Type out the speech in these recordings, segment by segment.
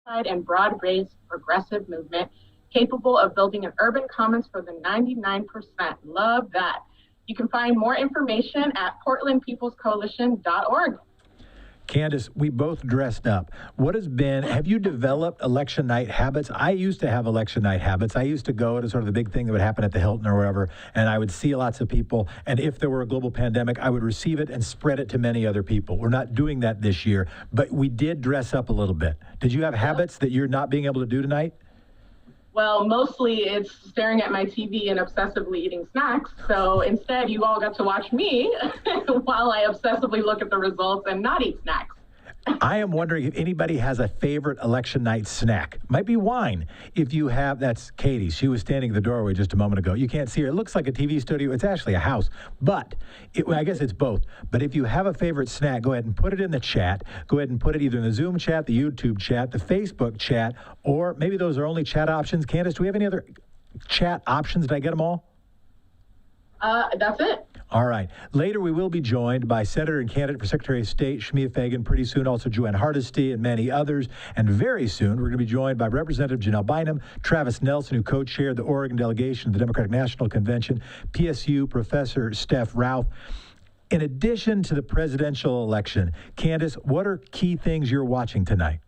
and broad-based progressive movement capable of building an urban commons for the 99%. Love that. You can find more information at portlandpeoplescoalition.org. Candace, we both dressed up. Have you developed election night habits? I used to have election night habits. I used to go to sort of the big thing that would happen at the Hilton or wherever, and I would see lots of people. And if there were a global pandemic, I would receive it and spread it to many other people. We're not doing that this year, but we did dress up a little bit. Did you have habits that you're not being able to do tonight? Well, mostly it's staring at my TV and obsessively eating snacks. So instead, you all got to watch me while I obsessively look at the results and not eat snacks. I am wondering if anybody has a favorite election night snack. Might be wine. If you have, that's Katie. She was standing in the doorway just a moment ago. You can't see her. It looks like a TV studio. It's actually a house. But I guess it's both. But if you have a favorite snack, go ahead and put it in the chat. Go ahead and put it either in the Zoom chat, the YouTube chat, the Facebook chat, or maybe those are only chat options. Candace, do we have any other chat options? Did I get them all? That's it. All right. Later, we will be joined by Senator and candidate for Secretary of State Shamia Fagan. Pretty soon, also Joanne Hardesty and many others. And very soon, we're going to be joined by Representative Janelle Bynum, Travis Nelson, who co-chaired the Oregon delegation of the Democratic National Convention, PSU Professor Steph Ralph. In addition to the presidential election, Candace, what are key things you're watching tonight?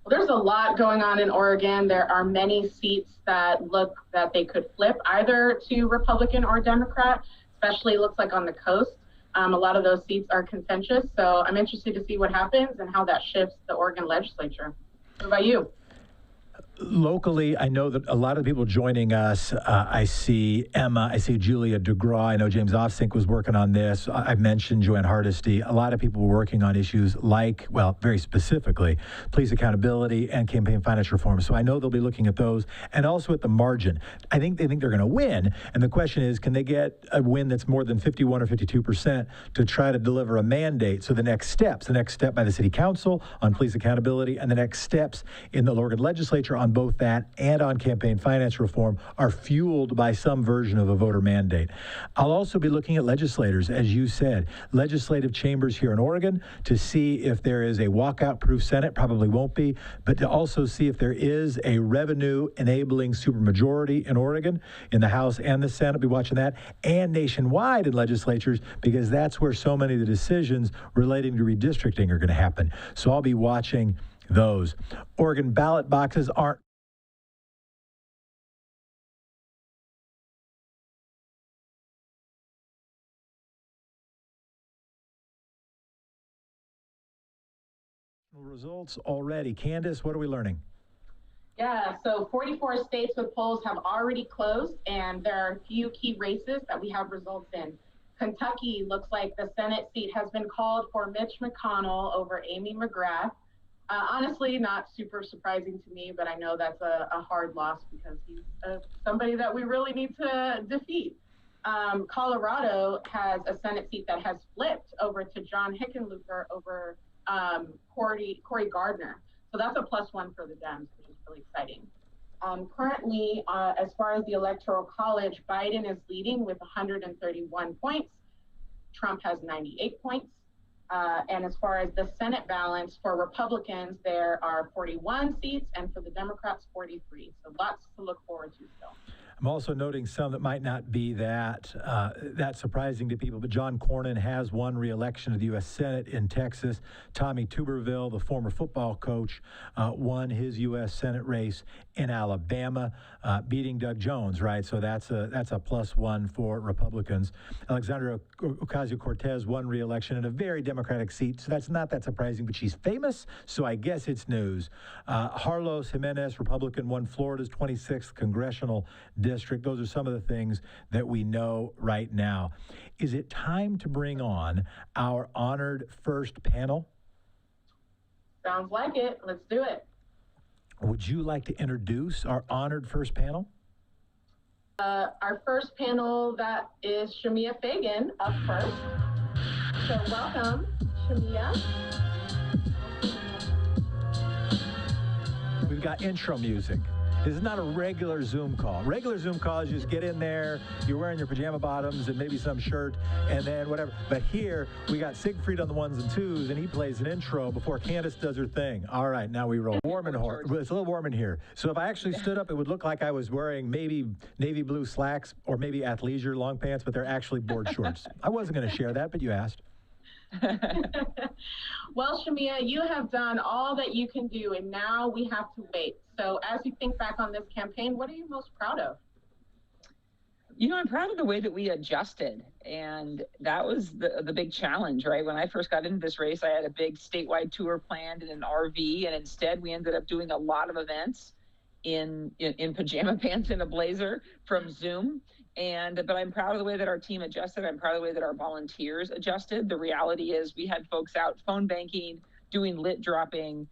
Well, there's a lot going on in Oregon. There are many seats that look that they could flip either to Republican or Democrat, especially looks like on the coast. A lot of those seats are contentious, so I'm interested to see what happens and how that shifts the Oregon legislature. What about you? Locally, I know that a lot of people joining us, I see Emma, I see Julia DeGraw, I know James Offsink was working on this. I've mentioned Joanne Hardesty. A lot of people were working on issues like, well, very specifically, police accountability and campaign finance reform. So I know they'll be looking at those and also at the margin. I think they think they're going to win. And the question is, can they get a win that's more than 51 or 52% to try to deliver a mandate? So the next step by the city council on police accountability and the next steps in the Oregon legislature on both that and on campaign finance reform are fueled by some version of a voter mandate. I'll also be looking at legislators, as you said, legislative chambers here in Oregon to see if there is a walkout-proof Senate, probably won't be, but to also see if there is a revenue-enabling supermajority in Oregon, in the House and the Senate. I'll be watching that, and nationwide in legislatures, because that's where so many of the decisions relating to redistricting are going to happen. So I'll be watching those. Oregon ballot boxes aren't results already. Candace, what are we learning? Yeah, so 44 states with polls have already closed, and there are a few key races that we have results in. Kentucky looks like the Senate seat has been called for Mitch McConnell over Amy McGrath. Honestly, not super surprising to me, but I know that's a hard loss because he's somebody that we really need to defeat. Colorado has a Senate seat that has flipped over to John Hickenlooper over Cory Gardner. So that's a +1 for the Dems, which is really exciting. Currently, as far as the Electoral College, Biden is leading with 131 points. Trump has 98 points. And as far as the Senate balance for Republicans, there are 41 seats, and for the Democrats, 43. So lots to look forward to still. I'm also noting some that might not be that surprising to people, but John Cornyn has won re-election to the U.S. Senate in Texas. Tommy Tuberville, the former football coach, won his U.S. Senate race in Alabama, beating Doug Jones, right? So that's a +1 for Republicans. Alexandria Ocasio-Cortez won re-election in a very Democratic seat, so that's not that surprising, but she's famous, so I guess it's news. Carlos Jimenez, Republican, won Florida's 26th congressional district. Those are some of the things that we know right now. Is it time to bring on our honored first panel? Sounds like it. Let's do it. Would you like to introduce our honored first panel? Our first panel, that is Shamia Fagan up first. So welcome, Shamia. We've got intro music. This is not a regular Zoom call. Regular Zoom calls, you just get in there, you're wearing your pajama bottoms and maybe some shirt, and then whatever. But here, we got Siegfried on the ones and twos, and he plays an intro before Candace does her thing. All right, now we roll. Warm and hot. It's a little warm in here. So if I actually stood up, it would look like I was wearing maybe navy blue slacks or maybe athleisure long pants, but they're actually board shorts. I wasn't going to share that, but you asked. Well, Shamia, you have done all that you can do, and now we have to wait. So as you think back on this campaign, what are you most proud of? You know, I'm proud of the way that we adjusted, and that was the big challenge, right? When I first got into this race, I had a big statewide tour planned in an RV, and instead we ended up doing a lot of events in pajama pants and a blazer from Zoom. But I'm proud of the way that our team adjusted. I'm proud of the way that our volunteers adjusted. The reality is we had folks out phone banking, doing lit dropping.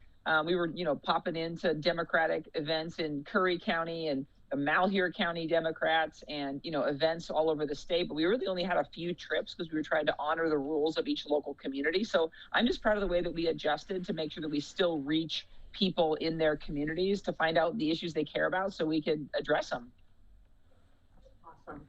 We were, popping into Democratic events in Curry County and Malheur County Democrats and, events all over the state. But we really only had a few trips because we were trying to honor the rules of each local community. So I'm just proud of the way that we adjusted to make sure that we still reach people in their communities to find out the issues they care about so we could address them. Awesome.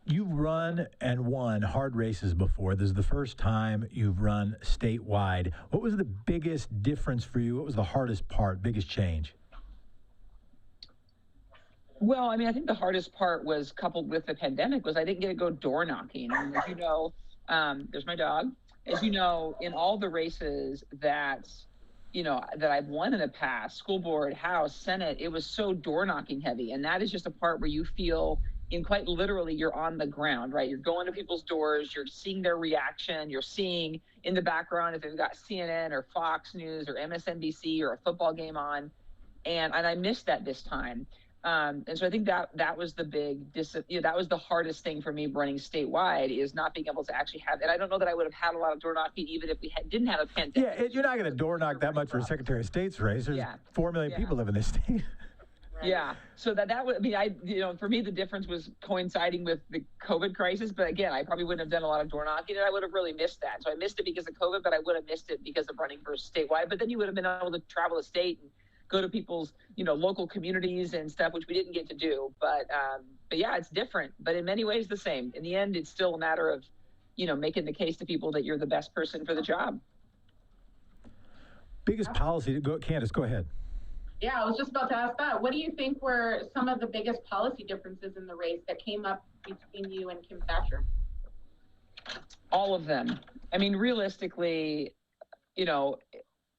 You've run and won hard races before. This is the first time you've run statewide. What was the biggest difference for you? What was the hardest part, biggest change? Well, I think the hardest part was coupled with the pandemic was I didn't get to go door knocking. And as you know, there's my dog. As you know, in all the races that I've won in the past, school board, House, Senate, it was so door knocking heavy. And that is just a part where you feel quite literally you're on the ground, right? You're going to people's doors, you're seeing their reaction, you're seeing in the background if they've got CNN or Fox News or MSNBC or a football game on. And I missed that this time. And so I think that was the that was the hardest thing for me running statewide is not being able to actually have, and I don't know that I would have had a lot of door knocking even if we didn't have a pandemic. Yeah, you're not going to door knock that much for a Secretary of State's race. There's 4 million people live in this state. Right. Yeah, so that would for me the difference was coinciding with the COVID crisis. But again, I probably wouldn't have done a lot of door knocking, and I would have really missed that. So I missed it because of COVID, but I would have missed it because of running for statewide. But then you would have been able to travel the state and go to people's, local communities and stuff, which we didn't get to do. But yeah, it's different, but in many ways the same. In the end, it's still a matter of, making the case to people that you're the best person for the job. Biggest policy, Candace, go ahead. Yeah, I was just about to ask that. What do you think were some of the biggest policy differences in the race that came up between you and Kim Thatcher? All of them. Realistically,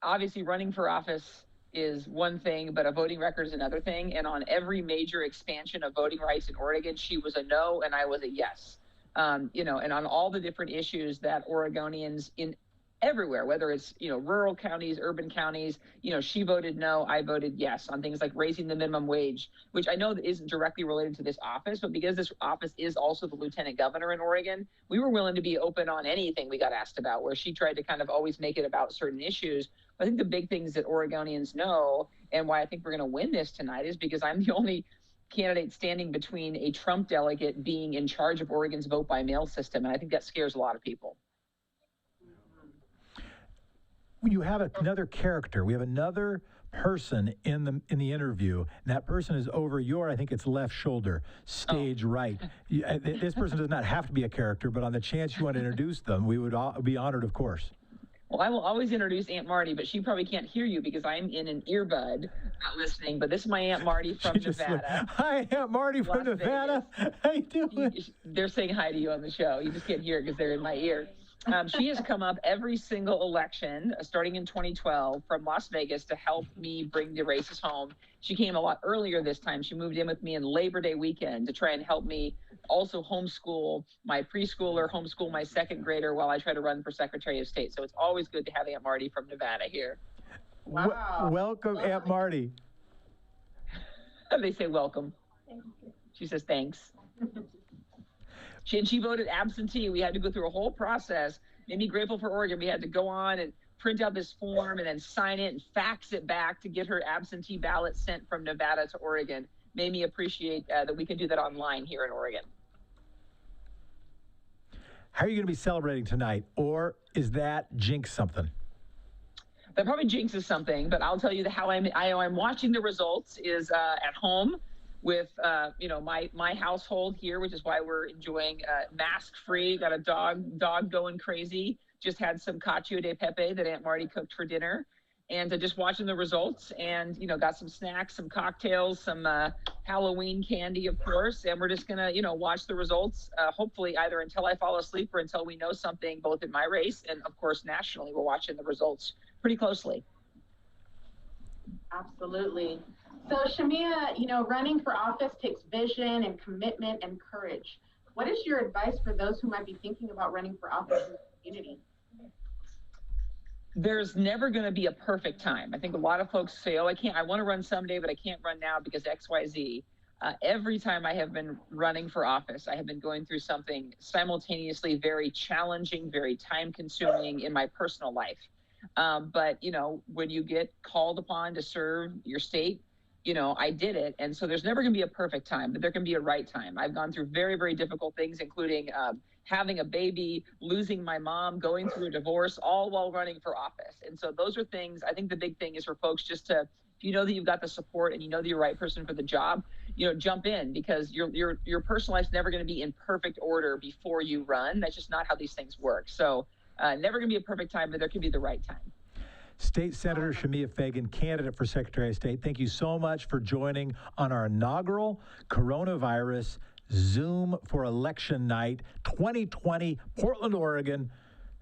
obviously running for office is one thing, but a voting record is another thing. And on every major expansion of voting rights in Oregon, she was a no and I was a yes. And on all the different issues that Oregonians in everywhere, whether it's, rural counties, urban counties, she voted no, I voted yes on things like raising the minimum wage, which I know that isn't directly related to this office, but because this office is also the lieutenant governor in Oregon, we were willing to be open on anything we got asked about, where she tried to kind of always make it about certain issues. I think the big things that Oregonians know and why I think we're going to win this tonight is because I'm the only candidate standing between a Trump delegate being in charge of Oregon's vote by mail system. And I think that scares a lot of people. You have another character. We have another person in the interview, and that person is over your, I think it's left shoulder, stage right. This person does not have to be a character, but on the chance you want to introduce them, we would all be honored, of course. Well, I will always introduce Aunt Marty, but she probably can't hear you because I'm in an earbud not listening. But this is my Aunt Marty from Nevada. Hi, Aunt Marty from Nevada. How you doing? They're saying hi to you on the show. You just can't hear it because they're in my ear. She has come up every single election, starting in 2012, from Las Vegas to help me bring the races home. She came a lot earlier this time. She moved in with me in Labor Day weekend to try and help me also homeschool my preschooler, homeschool my second grader while I try to run for Secretary of State. So it's always good to have Aunt Marty from Nevada here. Wow. Welcome, Aunt Marty. They say welcome. Thank you. She says thanks. She voted absentee. We had to go through a whole process. Made me grateful for Oregon. We had to go on and print out this form and then sign it and fax it back to get her absentee ballot sent from Nevada to Oregon. Made me appreciate that we can do that online here in Oregon. How are you going to be celebrating tonight, or is that jinx something? that probably jinxes something, but I'll tell you how I'm watching the results is at home with my household here, which is why we're enjoying mask-free. Got a dog going crazy. Just had some cacio de pepe that Aunt Marty cooked for dinner, and just watching the results. And got some snacks, some cocktails, some Halloween candy, of course. And we're just gonna watch the results. Hopefully, either until I fall asleep or until we know something, both in my race and of course nationally. We're watching the results pretty closely. Absolutely. So Shamia, running for office takes vision and commitment and courage. What is your advice for those who might be thinking about running for office in the community? There's never going to be a perfect time. I think a lot of folks say, oh, I want to run someday, but I can't run now because XYZ. Every time I have been running for office, I have been going through something simultaneously very challenging, very time consuming in my personal life. But when you get called upon to serve your state, I did it. And so there's never going to be a perfect time, but there can be a right time. I've gone through very, very difficult things, including having a baby, losing my mom, going through a divorce, all while running for office. And so those are things, I think the big thing is for folks just to, if you know that you've got the support and you know that you're the right person for the job, jump in, because your personal life's never going to be in perfect order before you run. That's just not how these things work. So never going to be a perfect time, but there can be the right time. State Senator Shamia Fagan, candidate for Secretary of State, thank you so much for joining on our inaugural coronavirus Zoom for election night 2020, Portland, Oregon.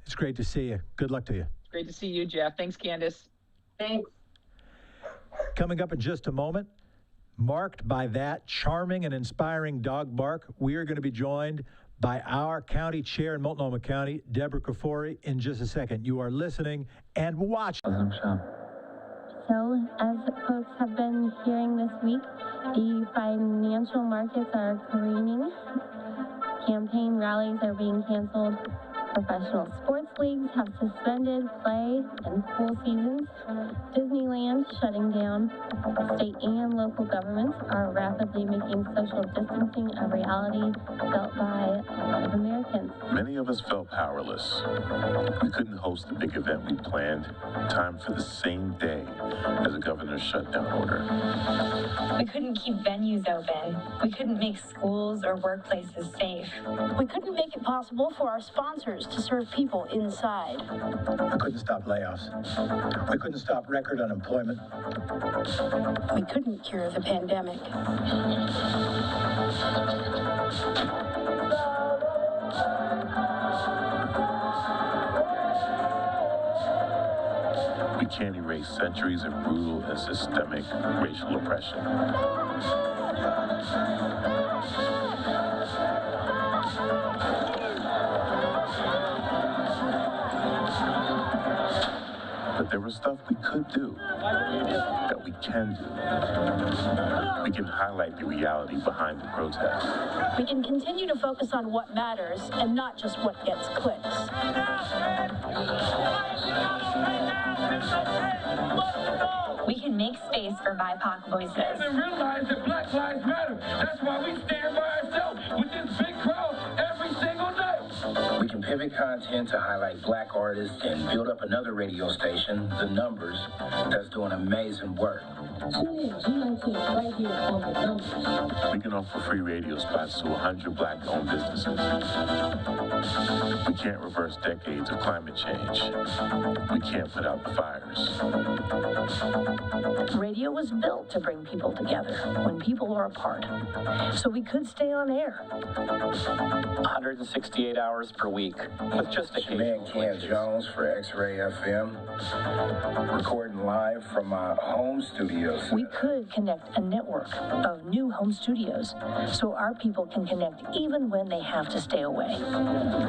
It's great to see you. Good luck to you. It's great to see you, Jeff. Thanks, Candace. Thanks. Coming up in just a moment, marked by that charming and inspiring dog bark, we are going to be joined by our county chair in Multnomah County, Deborah Kafori, in just a second. You are listening and watching. So, as folks have been hearing this week, the financial markets are careening. Campaign rallies are being canceled. Professional sports leagues have suspended play and pool seasons. Disneyland shutting down. State and local governments are rapidly making social distancing a reality felt by a lot of Americans. Many of us felt powerless. We couldn't host the big event we planned, timed for the same day as a governor's shutdown order. We couldn't keep venues open. We couldn't make schools or workplaces safe. We couldn't make it possible for our sponsors to serve people inside. We couldn't stop layoffs. We couldn't stop record unemployment. We couldn't cure the pandemic. We can't erase centuries of brutal and systemic racial oppression. But there was stuff we could do, that we can do. We can highlight the reality behind the protests. We can continue to focus on what matters and not just what gets clicks. We can make space for BIPOC voices. And realize that Black Lives Matter. That's why we stand by ourselves with this big crowd every single day. We can pivot content to highlight Black artists and build up another radio station, The Numbers, that's doing amazing work. Tune in G19 right here on The Numbers. We can offer free radio spots to 100 Black-owned businesses. We can't reverse decades of climate change. We can't put out the fires. Radio was built to bring people together when people are apart. So we could stay on air. 168 hours per week with just Shamia occasional Jones for XRAYfm, recording live from my home studios. We could connect a network of new home studios so our people can connect even when they have to stay away.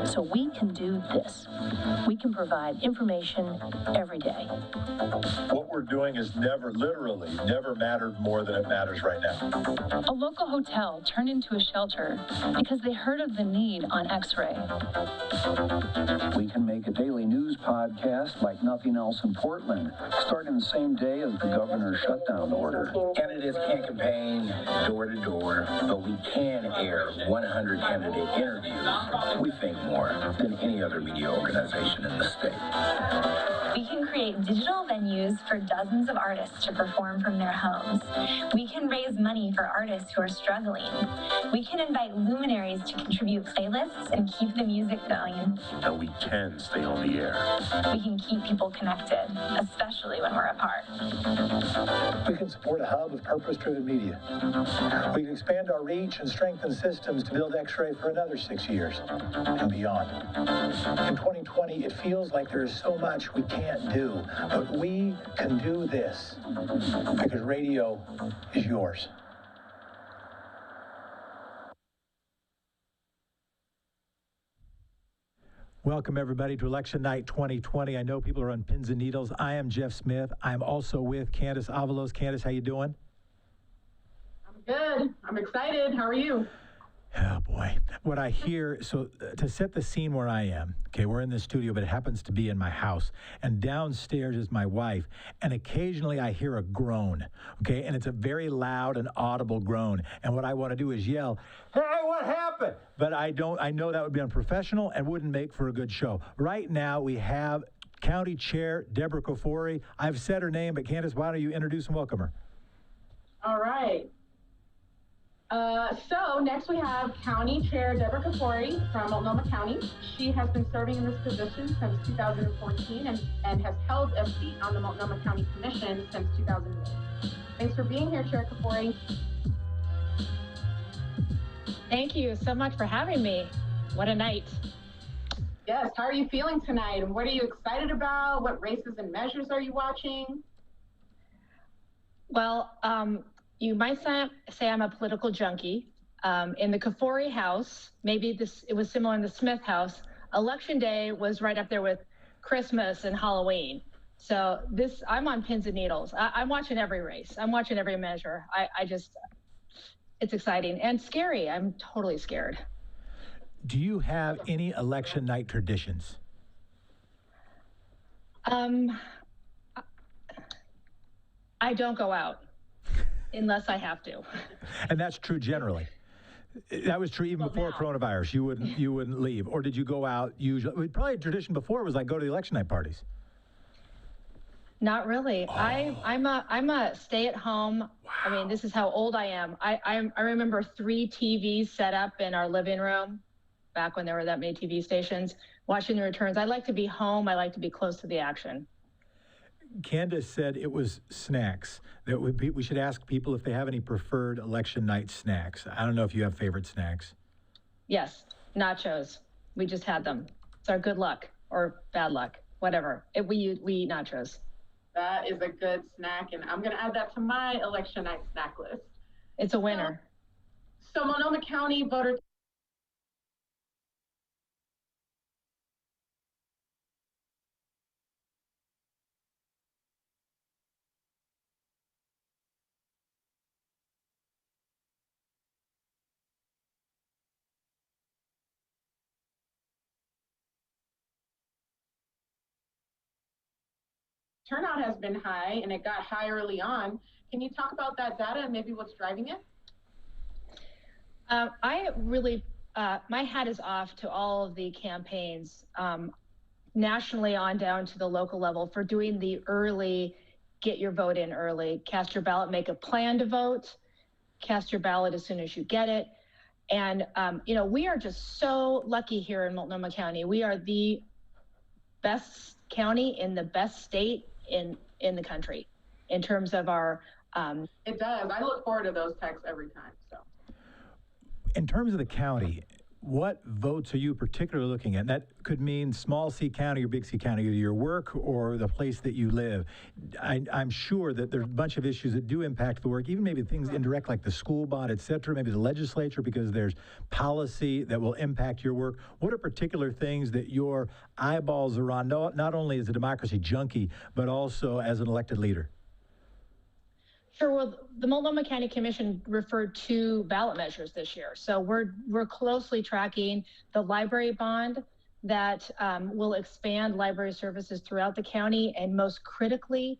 So we can do this. We can provide information every day. What we're doing has literally never mattered more than it matters right now. A local hotel turned into a shelter because they heard of the need on X-Ray. We can make a daily news podcast like nothing else in Portland, starting the same day as the governor's shutdown order. Candidates can't campaign door to door, but we can air 100 candidate interviews. We think more than any other media organization in the state. We can create digital venues for dozens of artists to perform from their homes. We can raise money for artists who are struggling. We can invite luminaries to contribute playlists and keep the music going. And we can stay on the air. We can keep people connected, especially when we're apart. We can support a hub of purpose-driven media. We can expand our reach and strengthen systems to build X-Ray for another 6 years and beyond. In 2020, it feels like there is so much we can't do, but we can do this because radio is yours. Welcome, everybody, to Election Night 2020. I know people are on pins and needles. I am Jeff Smith. I'm also with Candace Avalos. Candace, how you doing? I'm good. I'm excited. How are you? Oh, boy. What I hear, so to set the scene where I am, okay, we're in the studio, but it happens to be in my house. And downstairs is my wife. And occasionally I hear a groan, okay? And it's a very loud and audible groan. And what I want to do is yell, "Hey, what happened?" But I know that would be unprofessional and wouldn't make for a good show. Right now we have County Chair Deborah Kafoury. I've said her name, but Candace, why don't you introduce and welcome her? All right. So next we have County Chair Deborah Kafoury from Multnomah County. She has been serving in this position since 2014 and has held a seat on the Multnomah County Commission since 2008. Thanks for being here, Chair Kafoury. Thank you so much for having me. What a night. Yes, how are you feeling tonight? And what are you excited about? What races and measures are you watching? Well, you might say I'm a political junkie. In the Kafoury house, maybe it was similar in the Smith house, Election Day was right up there with Christmas and Halloween. So I'm on pins and needles. I'm watching every race. I'm watching every measure. It's exciting and scary. I'm totally scared. Do you have any election night traditions? I don't go out unless I have to. And that's true generally. That was true even before coronavirus. You wouldn't leave, or did you go out usually? Probably a tradition before was like go to the election night parties. Not really. Oh. I'm a stay-at-home. Wow. I mean, this is how old I am. I remember 3 TVs set up in our living room back when there were that many TV stations, watching the returns. I like to be home. I like to be close to the action. Candace said it was snacks. That we should ask people if they have any preferred election night snacks. I don't know if you have favorite snacks. Yes, nachos. We just had them. It's our good luck or bad luck, whatever. We eat nachos. That is a good snack, and I'm going to add that to my election night snack list. It's a winner. So Multnomah County voter turnout has been high, and it got high early on. Can you talk about that data and maybe what's driving it? My hat is off to all of the campaigns, nationally on down to the local level, for doing the early, get your vote in early, cast your ballot, make a plan to vote, cast your ballot as soon as you get it. And, we are just so lucky here in Multnomah County. We are the best county in the best state in the country in terms of our It does. I look forward to those texts every time. So in terms of the county, what votes are you particularly looking at? That could mean small C county or big C county, either your work or the place that you live. I'm sure that there's a bunch of issues that do impact the work, even maybe things indirect like the school bond, et cetera, maybe the legislature, because there's policy that will impact your work. What are particular things that your eyeballs are on, not only as a democracy junkie, but also as an elected leader? Sure. Well, the Multnomah County Commission referred 2 ballot measures this year. So we're closely tracking the library bond that will expand library services throughout the county, and most critically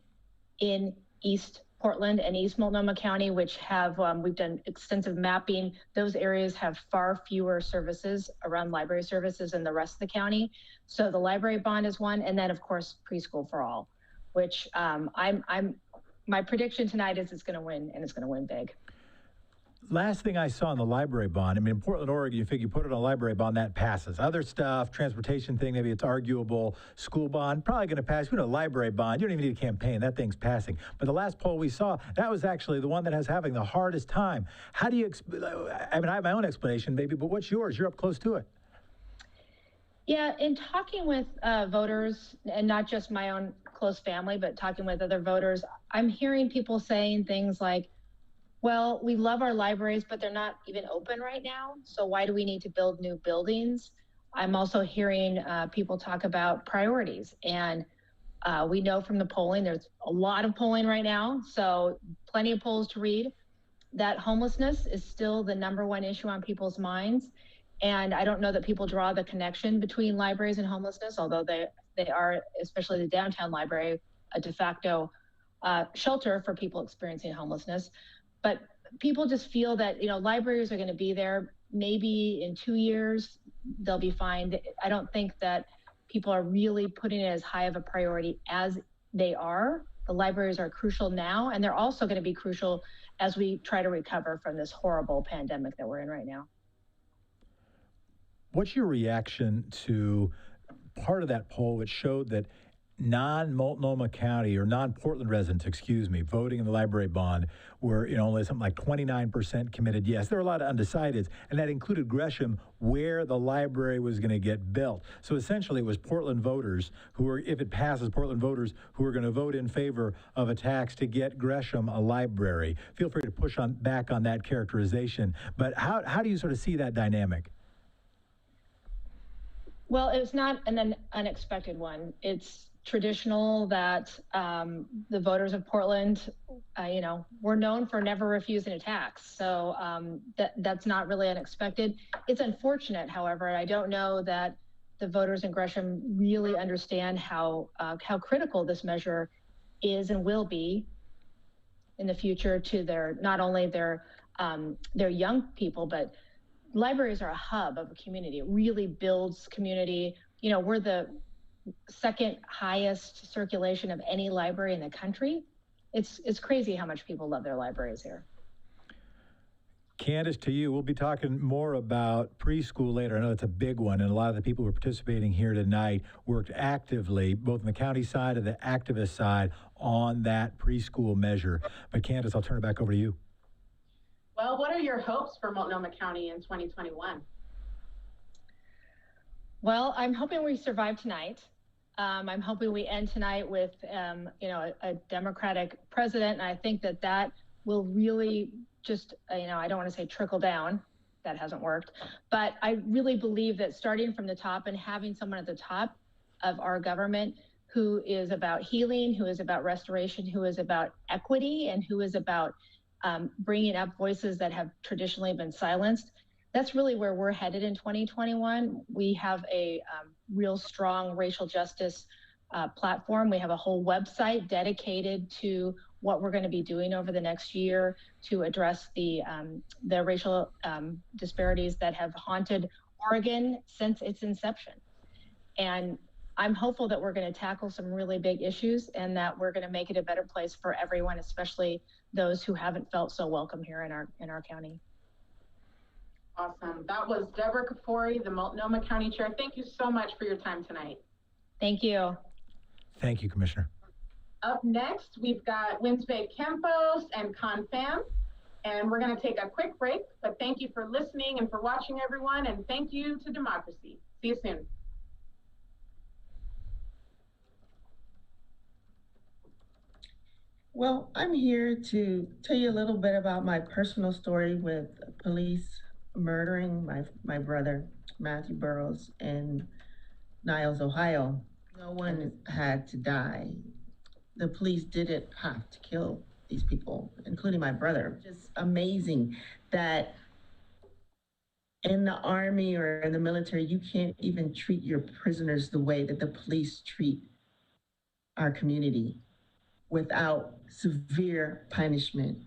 in East Portland and East Multnomah County, which have, we've done extensive mapping. Those areas have far fewer services around library services than the rest of the county. So the library bond is one. And then of course, preschool for all, which my prediction tonight is it's going to win, and it's going to win big. Last thing I saw on the library bond, I mean, in Portland, Oregon, you figure you put it on a library bond, that passes. Other stuff, transportation thing, maybe it's arguable. School bond, probably going to pass. You know, library bond, you don't even need a campaign. That thing's passing. But the last poll we saw, that was actually the one that has having the hardest time. How do you, I mean, I have my own explanation maybe, but what's yours? You're up close to it. Yeah, in talking with voters, and not just my own close family, but talking with other voters, I'm hearing people saying things like, well, we love our libraries, but they're not even open right now. So why do we need to build new buildings? I'm also hearing people talk about priorities. And we know from the polling, there's a lot of polling right now. So plenty of polls to read, that homelessness is still the #1 issue on people's minds. And I don't know that people draw the connection between libraries and homelessness, although they are, especially the downtown library, a de facto shelter for people experiencing homelessness. But people just feel that, you know, libraries are going to be there. Maybe in 2 years, they'll be fine. I don't think that people are really putting it as high of a priority as they are. The libraries are crucial now, and they're also going to be crucial as we try to recover from this horrible pandemic that we're in right now. What's your reaction to part of that poll which showed that non-Multnomah County or non-Portland residents, voting in the library bond were, you know, only something like 29% committed yes. There were a lot of undecideds, and that included Gresham, where the library was going to get built. So essentially it was Portland voters who were, if it passes, Portland voters who are going to vote in favor of a tax to get Gresham a library. Feel free to push back on that characterization, but how do you sort of see that dynamic? Well, it's not an unexpected one. It's traditional that the voters of Portland, you know, we're known for never refusing a tax. So that's not really unexpected. It's unfortunate, however. I don't know that the voters in Gresham really understand how critical this measure is and will be in the future to their, not only their young people, but libraries are a hub of a community. It really builds community. You know, we're the second highest circulation of any library in the country. It's crazy how much people love their libraries here. Candace, to you, we'll be talking more about preschool later. I know it's a big one, and a lot of the people who are participating here tonight worked actively, both on the county side and the activist side, on that preschool measure. But Candace, I'll turn it back over to you. Well, what are your hopes for Multnomah County in 2021? Well, I'm hoping we survive tonight. I'm hoping we end tonight with, you know, a Democratic president. And I think that will really just, you know, I don't want to say trickle down. That hasn't worked. But I really believe that starting from the top and having someone at the top of our government who is about healing, who is about restoration, who is about equity, and who is about bringing up voices that have traditionally been silenced. That's really where we're headed in 2021. We have a real strong racial justice platform. We have a whole website dedicated to what we're going to be doing over the next year to address the racial disparities that have haunted Oregon since its inception. And I'm hopeful that we're going to tackle some really big issues and that we're going to make it a better place for everyone, especially those who haven't felt so welcome here in our county. Awesome. That was Deborah Kafori, the Multnomah County Chair. Thank you so much for your time tonight. Thank you. Thank you, Commissioner. Up next, we've got Winsbay Campos and Confam, and we're going to take a quick break, but thank you for listening and for watching, everyone, and thank you to democracy. See you soon. Well, I'm here to tell you a little bit about my personal story with police murdering my brother, Matthew Burrows, in Niles, Ohio. No one had to die. The police didn't have to kill these people, including my brother. Just amazing that in the Army or in the military, you can't even treat your prisoners the way that the police treat our community without severe punishment.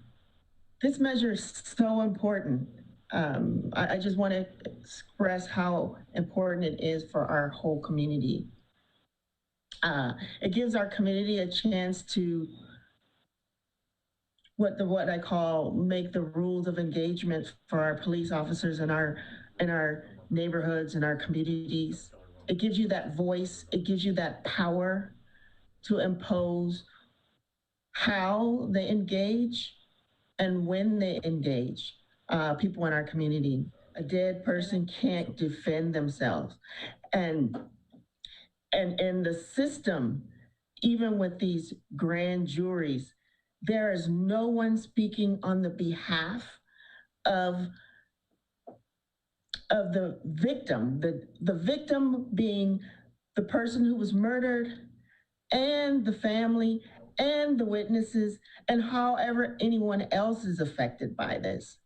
This measure is so important. I just want to express how important it is for our whole community. It gives our community a chance to what I call make the rules of engagement for our police officers in our neighborhoods and our communities. It gives you that voice. It gives you that power to impose how they engage and when they engage people in our community. A dead person can't defend themselves. And in the system, even with these grand juries, there is no one speaking on the behalf of the victim, the victim being the person who was murdered and the family and the witnesses and however anyone else is affected by this.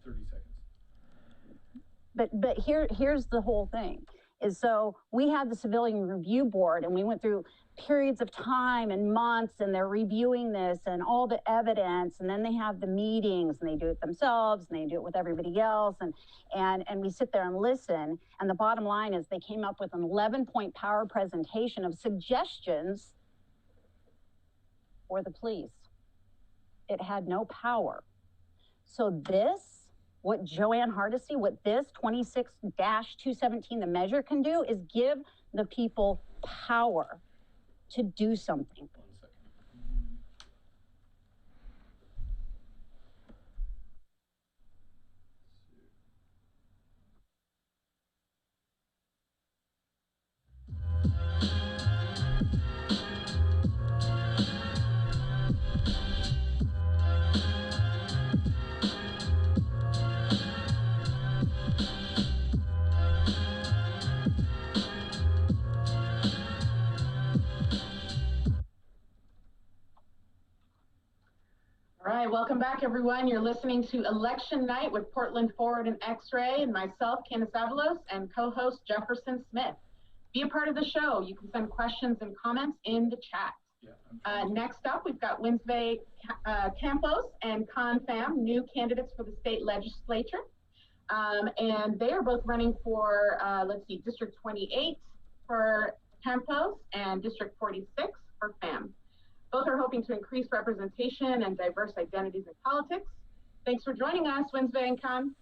30 seconds. But here's the whole thing is, so we had the civilian review board and we went through periods of time and months and they're reviewing this and all the evidence, and then they have the meetings and they do it themselves and they do it with everybody else, and we sit there and listen, and the bottom line is they came up with an 11-point power presentation of suggestions for the police. It had no power. So this, what Joanne Hardesty, what this 26-217, the measure can do is give the people power to do something. All right, welcome back, everyone. You're listening to Election Night with Portland Forward and X-Ray, and myself, Candace Avalos, and co-host Jefferson Smith. Be a part of the show. You can send questions and comments in the chat. Next up, we've got Wednesday Campos and ConFam, new candidates for the state legislature. And they are both running for, District 28 for Campos and District 46 for FAM. Both are hoping to increase representation and diverse identities in politics. Thanks for joining us, Wednesday and Con.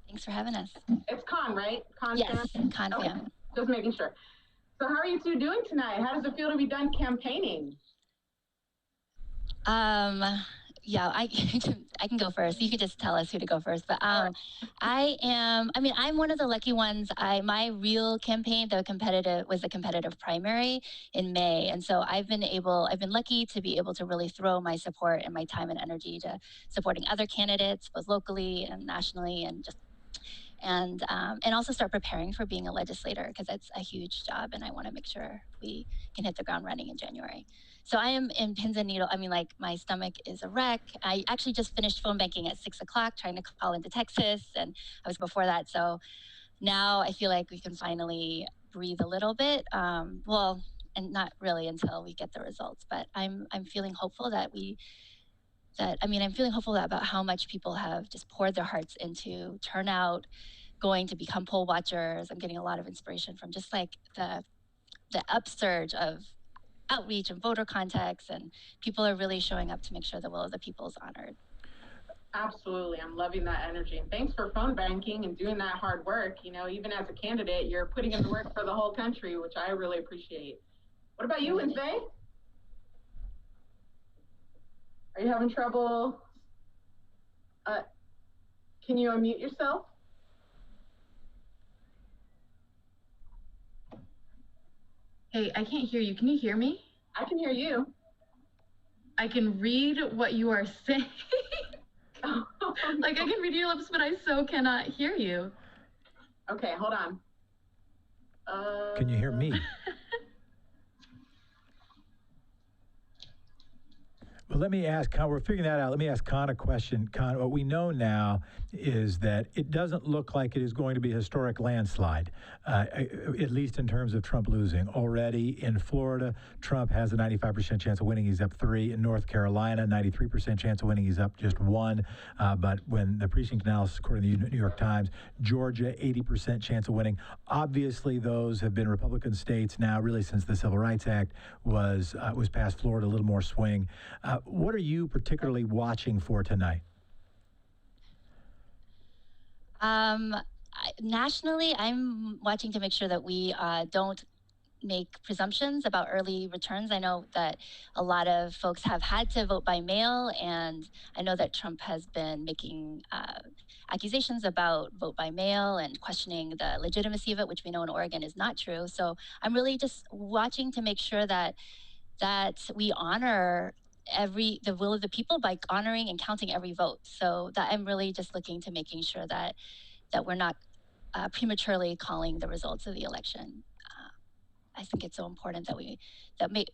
Thanks for having us. It's Con, right? Con yes, Fam? Con okay. Fam. Just making sure. So how are you two doing tonight? How does it feel to be done campaigning? Yeah, I can go first. You could just tell us who to go first. But I'm one of the lucky ones. My real campaign, was a competitive primary in May. And so I've been lucky to be able to really throw my support and my time and energy to supporting other candidates, both locally and nationally, and also start preparing for being a legislator, because it's a huge job and I want to make sure we can hit the ground running in January. So I am in pins and needles. My stomach is a wreck. I actually just finished phone banking at 6 o'clock trying to call into Texas, and I was before that. So now I feel like we can finally breathe a little bit. And not really until we get the results, but I'm feeling hopeful I'm feeling hopeful about how much people have just poured their hearts into turnout, going to become poll watchers. I'm getting a lot of inspiration from just like the upsurge of outreach and voter contacts, and people are really showing up to make sure the will of the people is honored. Absolutely. I'm loving that energy. And thanks for phone banking and doing that hard work. You know, even as a candidate, you're putting in the work for the whole country, which I really appreciate. What about you, Wednesday? Are you having trouble? Can you unmute yourself? Hey, I can't hear you. Can you hear me? I can hear you. I can read what you are saying. Like, I can read your lips, but I so cannot hear you. Okay, hold on. Can you hear me? Well, let me ask Con, we're figuring that out. Let me ask Con a question. Con, what we know now is that it doesn't look like it is going to be a historic landslide, at least in terms of Trump losing. Already in Florida, Trump has a 95% chance of winning. He's up 3. In North Carolina, 93% chance of winning. He's up just 1. But when the precinct analysis, according to the New York Times, Georgia, 80% chance of winning. Obviously, those have been Republican states now, really since the Civil Rights Act was passed. Florida, a little more swing. What are you particularly watching for tonight? Nationally, I'm watching to make sure that we don't make presumptions about early returns. I know that a lot of folks have had to vote by mail, and I know that Trump has been making accusations about vote by mail and questioning the legitimacy of it, which we know in Oregon is not true. So I'm really just watching to make sure that we honor the will of the people by honoring and counting every vote. So that I'm really just looking to making sure that we're not prematurely calling the results of the election. I think it's so important that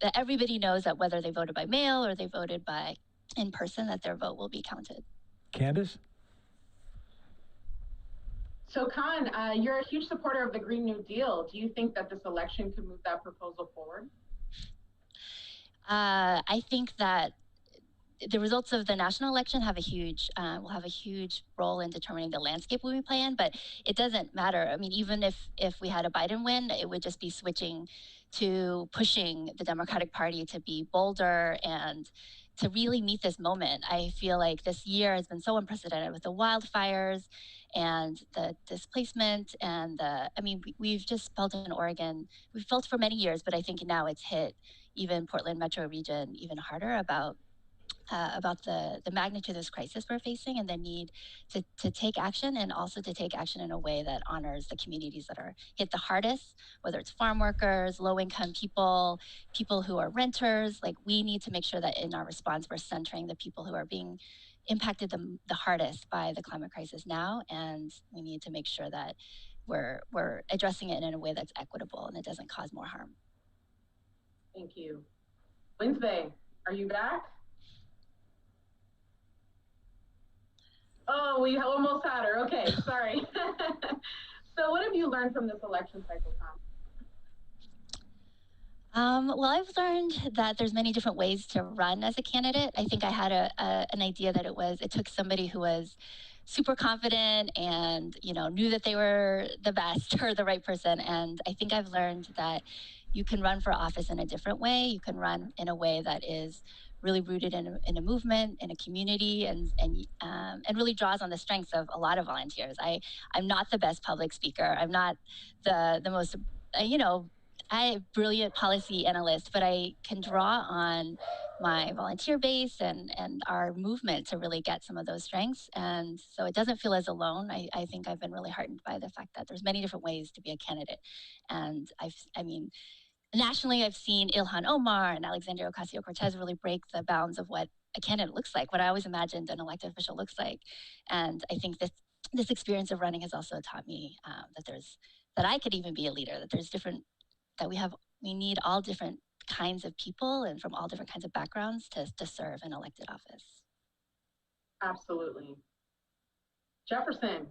that everybody knows that whether they voted by mail or they voted by in person, that their vote will be counted. Candace? So Con, you're a huge supporter of the Green New Deal. Do you think that this election could move that proposal forward? I think that the results of the national election have will have a huge role in determining the landscape we play in, but it doesn't matter. I mean, even if we had a Biden win, it would just be switching to pushing the Democratic Party to be bolder and to really meet this moment. I feel like this year has been so unprecedented with the wildfires and the displacement and we've just felt in Oregon, we've felt for many years, but I think now it's hit even Portland metro region even harder about the magnitude of this crisis we're facing and the need to take action, and also to take action in a way that honors the communities that are hit the hardest, whether it's farm workers, low-income people, people who are renters. Like, we need to make sure that in our response, we're centering the people who are being impacted the hardest by the climate crisis now, and we need to make sure that we're addressing it in a way that's equitable and it doesn't cause more harm. Thank you. Wednesday, are you back? Oh, we almost had her. Okay, sorry. So what have you learned from this election cycle, Tom? Well, I've learned that there's many different ways to run as a candidate. I think I had an idea that it took somebody who was super confident and, knew that they were the best or the right person. And I think I've learned that you can run for office in a different way. You can run in a way that is really rooted in a movement, in a community, and really draws on the strengths of a lot of volunteers. I'm not the best public speaker. I'm not the most, brilliant policy analyst, but I can draw on my volunteer base and our movement to really get some of those strengths. And so it doesn't feel as alone. I think I've been really heartened by the fact that there's many different ways to be a candidate. And nationally, I've seen Ilhan Omar and Alexandria Ocasio-Cortez really break the bounds of what a candidate looks like, what I always imagined an elected official looks like. And I think this experience of running has also taught me that I could even be a leader, that we need all different kinds of people and from all different kinds of backgrounds to serve an elected office. Absolutely. Jefferson.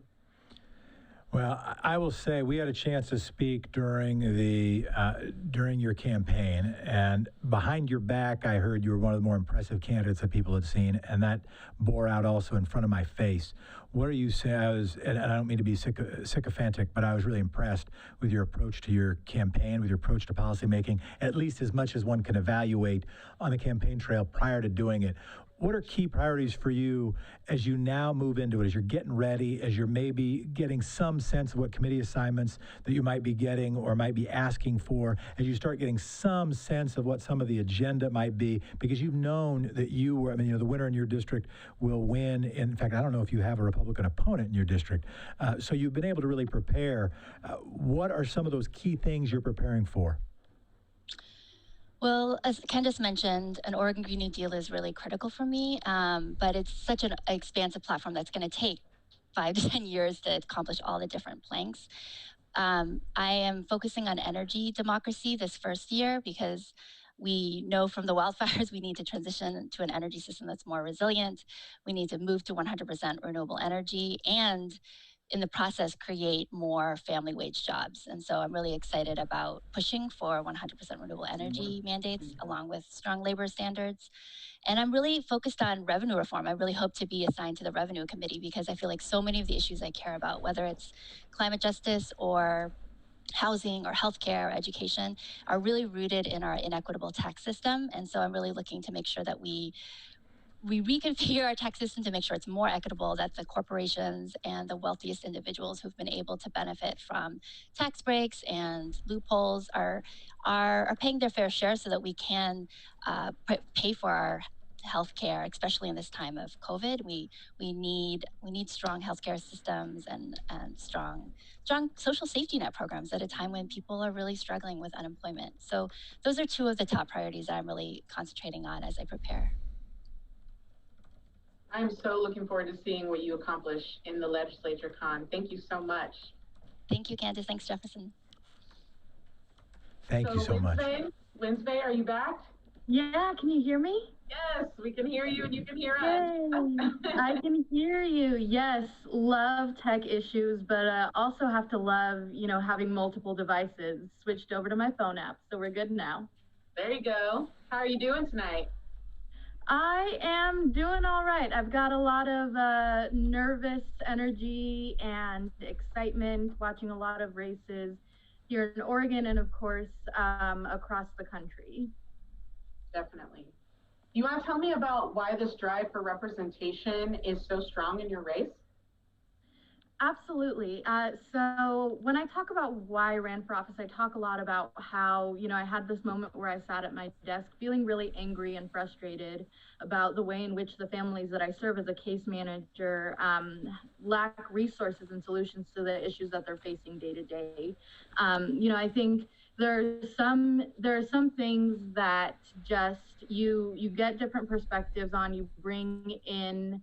Well, I will say we had a chance to speak during your campaign, and behind your back, I heard you were one of the more impressive candidates that people had seen, and that bore out also in front of my face. What are you saying? And I don't mean to be sycophantic, but I was really impressed with your approach to your campaign, with your approach to policymaking, at least as much as one can evaluate on the campaign trail prior to doing it. What are key priorities for you as you now move into it, as you're getting ready, as you're maybe getting some sense of what committee assignments that you might be getting or might be asking for, as you start getting some sense of what some of the agenda might be, because you've known that the winner in your district will win. In fact, I don't know if you have a Republican opponent in your district. So you've been able to really prepare. What are some of those key things you're preparing for? Well, as Candace mentioned, an Oregon Green New Deal is really critical for me, but it's such an expansive platform that's going to take 5 to 10 years to accomplish all the different planks. I am focusing on energy democracy this first year because We know from the wildfires we need to transition to an energy system that's more resilient. We need to move to 100% renewable energy, and in the process create more family wage jobs. And so I'm really excited about pushing for 100% renewable energy mandates along with strong labor standards. And I'm really focused on revenue reform. I really hope to be assigned to the revenue committee because I feel like so many of the issues I care about, whether it's climate justice or housing or healthcare or education, are really rooted in our inequitable tax system. And so I'm really looking to make sure that we reconfigure our tax system to make sure it's more equitable, that the corporations and the wealthiest individuals who've been able to benefit from tax breaks and loopholes are paying their fair share so that we can pay for our healthcare, especially in this time of COVID. We need strong healthcare systems and strong social safety net programs at a time when people are really struggling with unemployment. So those are two of the top priorities that I'm really concentrating on as I prepare. I'm so looking forward to seeing what you accomplish in the legislature, Con. Thank you so much. Thank you, Candace. Thanks, Jefferson. Thank you so much. Wednesday, are you back? Yeah, can you hear me? Yes, we can hear you and you can hear us. I can hear you. Yes, love tech issues, but also have to love, having multiple devices. Switched over to my phone app, so we're good now. There you go. How are you doing tonight? I am doing all right. I've got a lot of nervous energy and excitement, watching a lot of races here in Oregon and, of course, across the country. Definitely. You want to tell me about why this drive for representation is so strong in your race? Absolutely. So when I talk about why I ran for office, I talk a lot about how, I had this moment where I sat at my desk feeling really angry and frustrated about the way in which the families that I serve as a case manager lack resources and solutions to the issues that they're facing day to day. I think there are some things that just you get different perspectives on. You bring in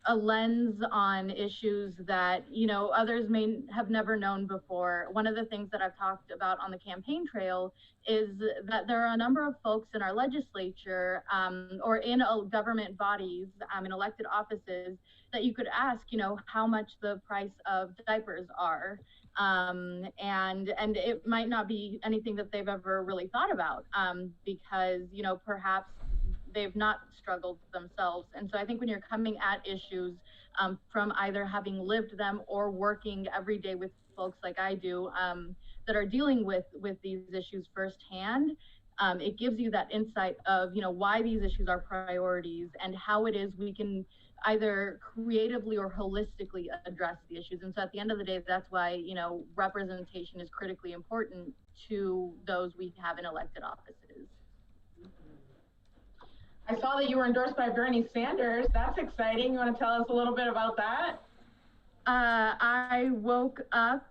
a lens on issues that others may have never known before. One of the things that I've talked about on the campaign trail is that there are a number of folks in our legislature or in government bodies, in elected offices, that you could ask, how much the price of diapers are. And it might not be anything that they've ever really thought about because, perhaps they've not struggled themselves. And so I think when you're coming at issues from either having lived them or working every day with folks like I do that are dealing with these issues firsthand, it gives you that insight of, why these issues are priorities and how it is we can either creatively or holistically address the issues. And so at the end of the day, that's why, representation is critically important to those we have in elected offices. I saw that you were endorsed by Bernie Sanders. That's exciting. You want to tell us a little bit about that? I woke up,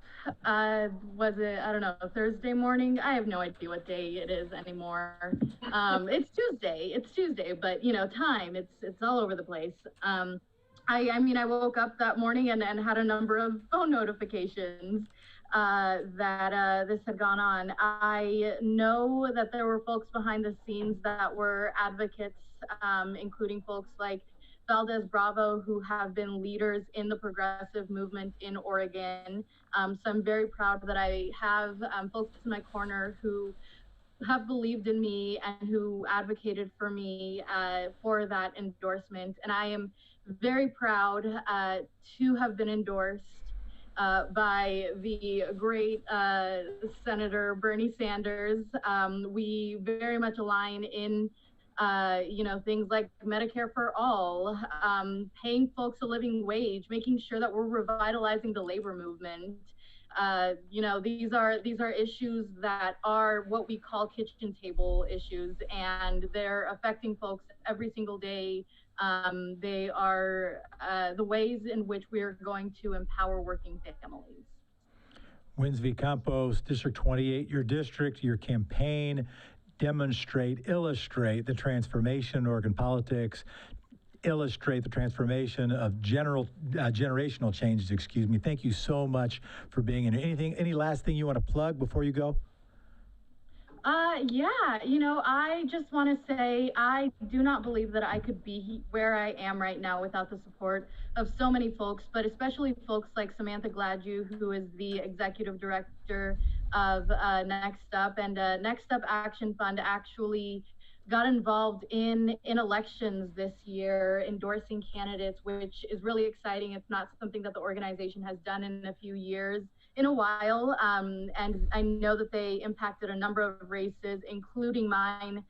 was it, I don't know, Thursday morning? I have no idea what day it is anymore. It's Tuesday, but time, it's all over the place. I woke up that morning and had a number of phone notifications that this had gone on. I know that there were folks behind the scenes that were advocates, including folks like Valdez Bravo, who have been leaders in the progressive movement in Oregon. So I'm very proud that I have folks in my corner who have believed in me and who advocated for me for that endorsement. And I am very proud to have been endorsed by the great Senator Bernie Sanders. We very much align in things like Medicare for all, paying folks a living wage, making sure that we're revitalizing the labor movement. These are issues that are what we call kitchen table issues, and they're affecting folks every single day. They are the ways in which we're going to empower working families. Winsby Campos, District 28, your district, your campaign, illustrate the transformation in Oregon politics, illustrate the transformation of generational changes, Thank you so much for being in. Any last thing you want to plug before you go? Yeah, I just want to say I do not believe that I could be where I am right now without the support of so many folks, but especially folks like Samantha Gladue, who is the executive director of Next Up, and Next Up Action Fund actually got involved in elections this year, endorsing candidates, which is really exciting. It's not something that the organization has done in a few years. In a while, and I know that they impacted a number of races, including mine.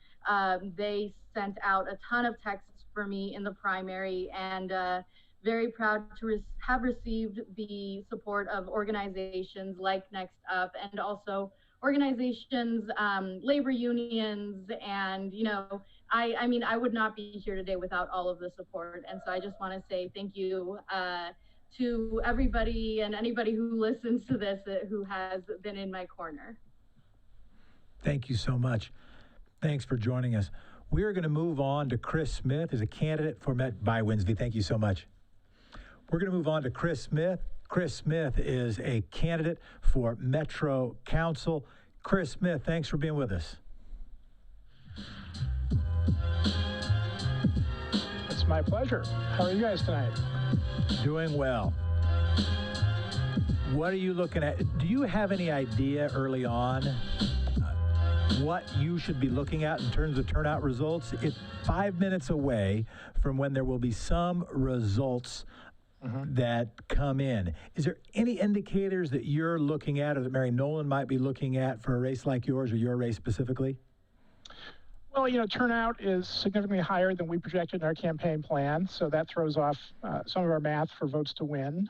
They sent out a ton of texts for me in the primary, and very proud to have received the support of organizations like Next Up, and also organizations, labor unions, and I would not be here today without all of the support. And so I just want to say thank you to everybody and anybody who listens to this who has been in my corner. Thank you so much. Thanks for joining us. We are going to move on to Chris Smith, who's a candidate for by Winsby. Thank you so much. We're going to move on to Chris Smith. Chris Smith is a candidate for Metro Council. Chris Smith, thanks for being with us. It's my pleasure. How are you guys tonight? Doing well. What are you looking at? Do you have any idea early on what you should be looking at in terms of turnout results? It's 5 minutes away from when there will be some results that come in. Is there any indicators that you're looking at or that Mary Nolan might be looking at for a race like yours or your race specifically? Well, turnout is significantly higher than we projected in our campaign plan, so that throws off some of our math for votes to win.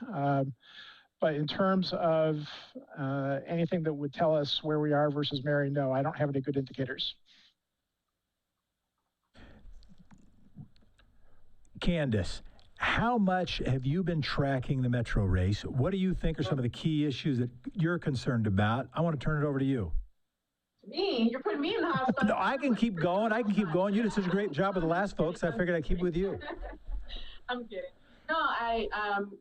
But in terms of anything that would tell us where we are versus Mary, no, I don't have any good indicators. Candace, how much have you been tracking the Metro race? What do you think are some of the key issues that you're concerned about? I want to turn it over to you. Me? You're putting me in the hot spot. No, I can keep going. You did such a great job with the last folks. I figured I'd keep with you. I'm kidding. No,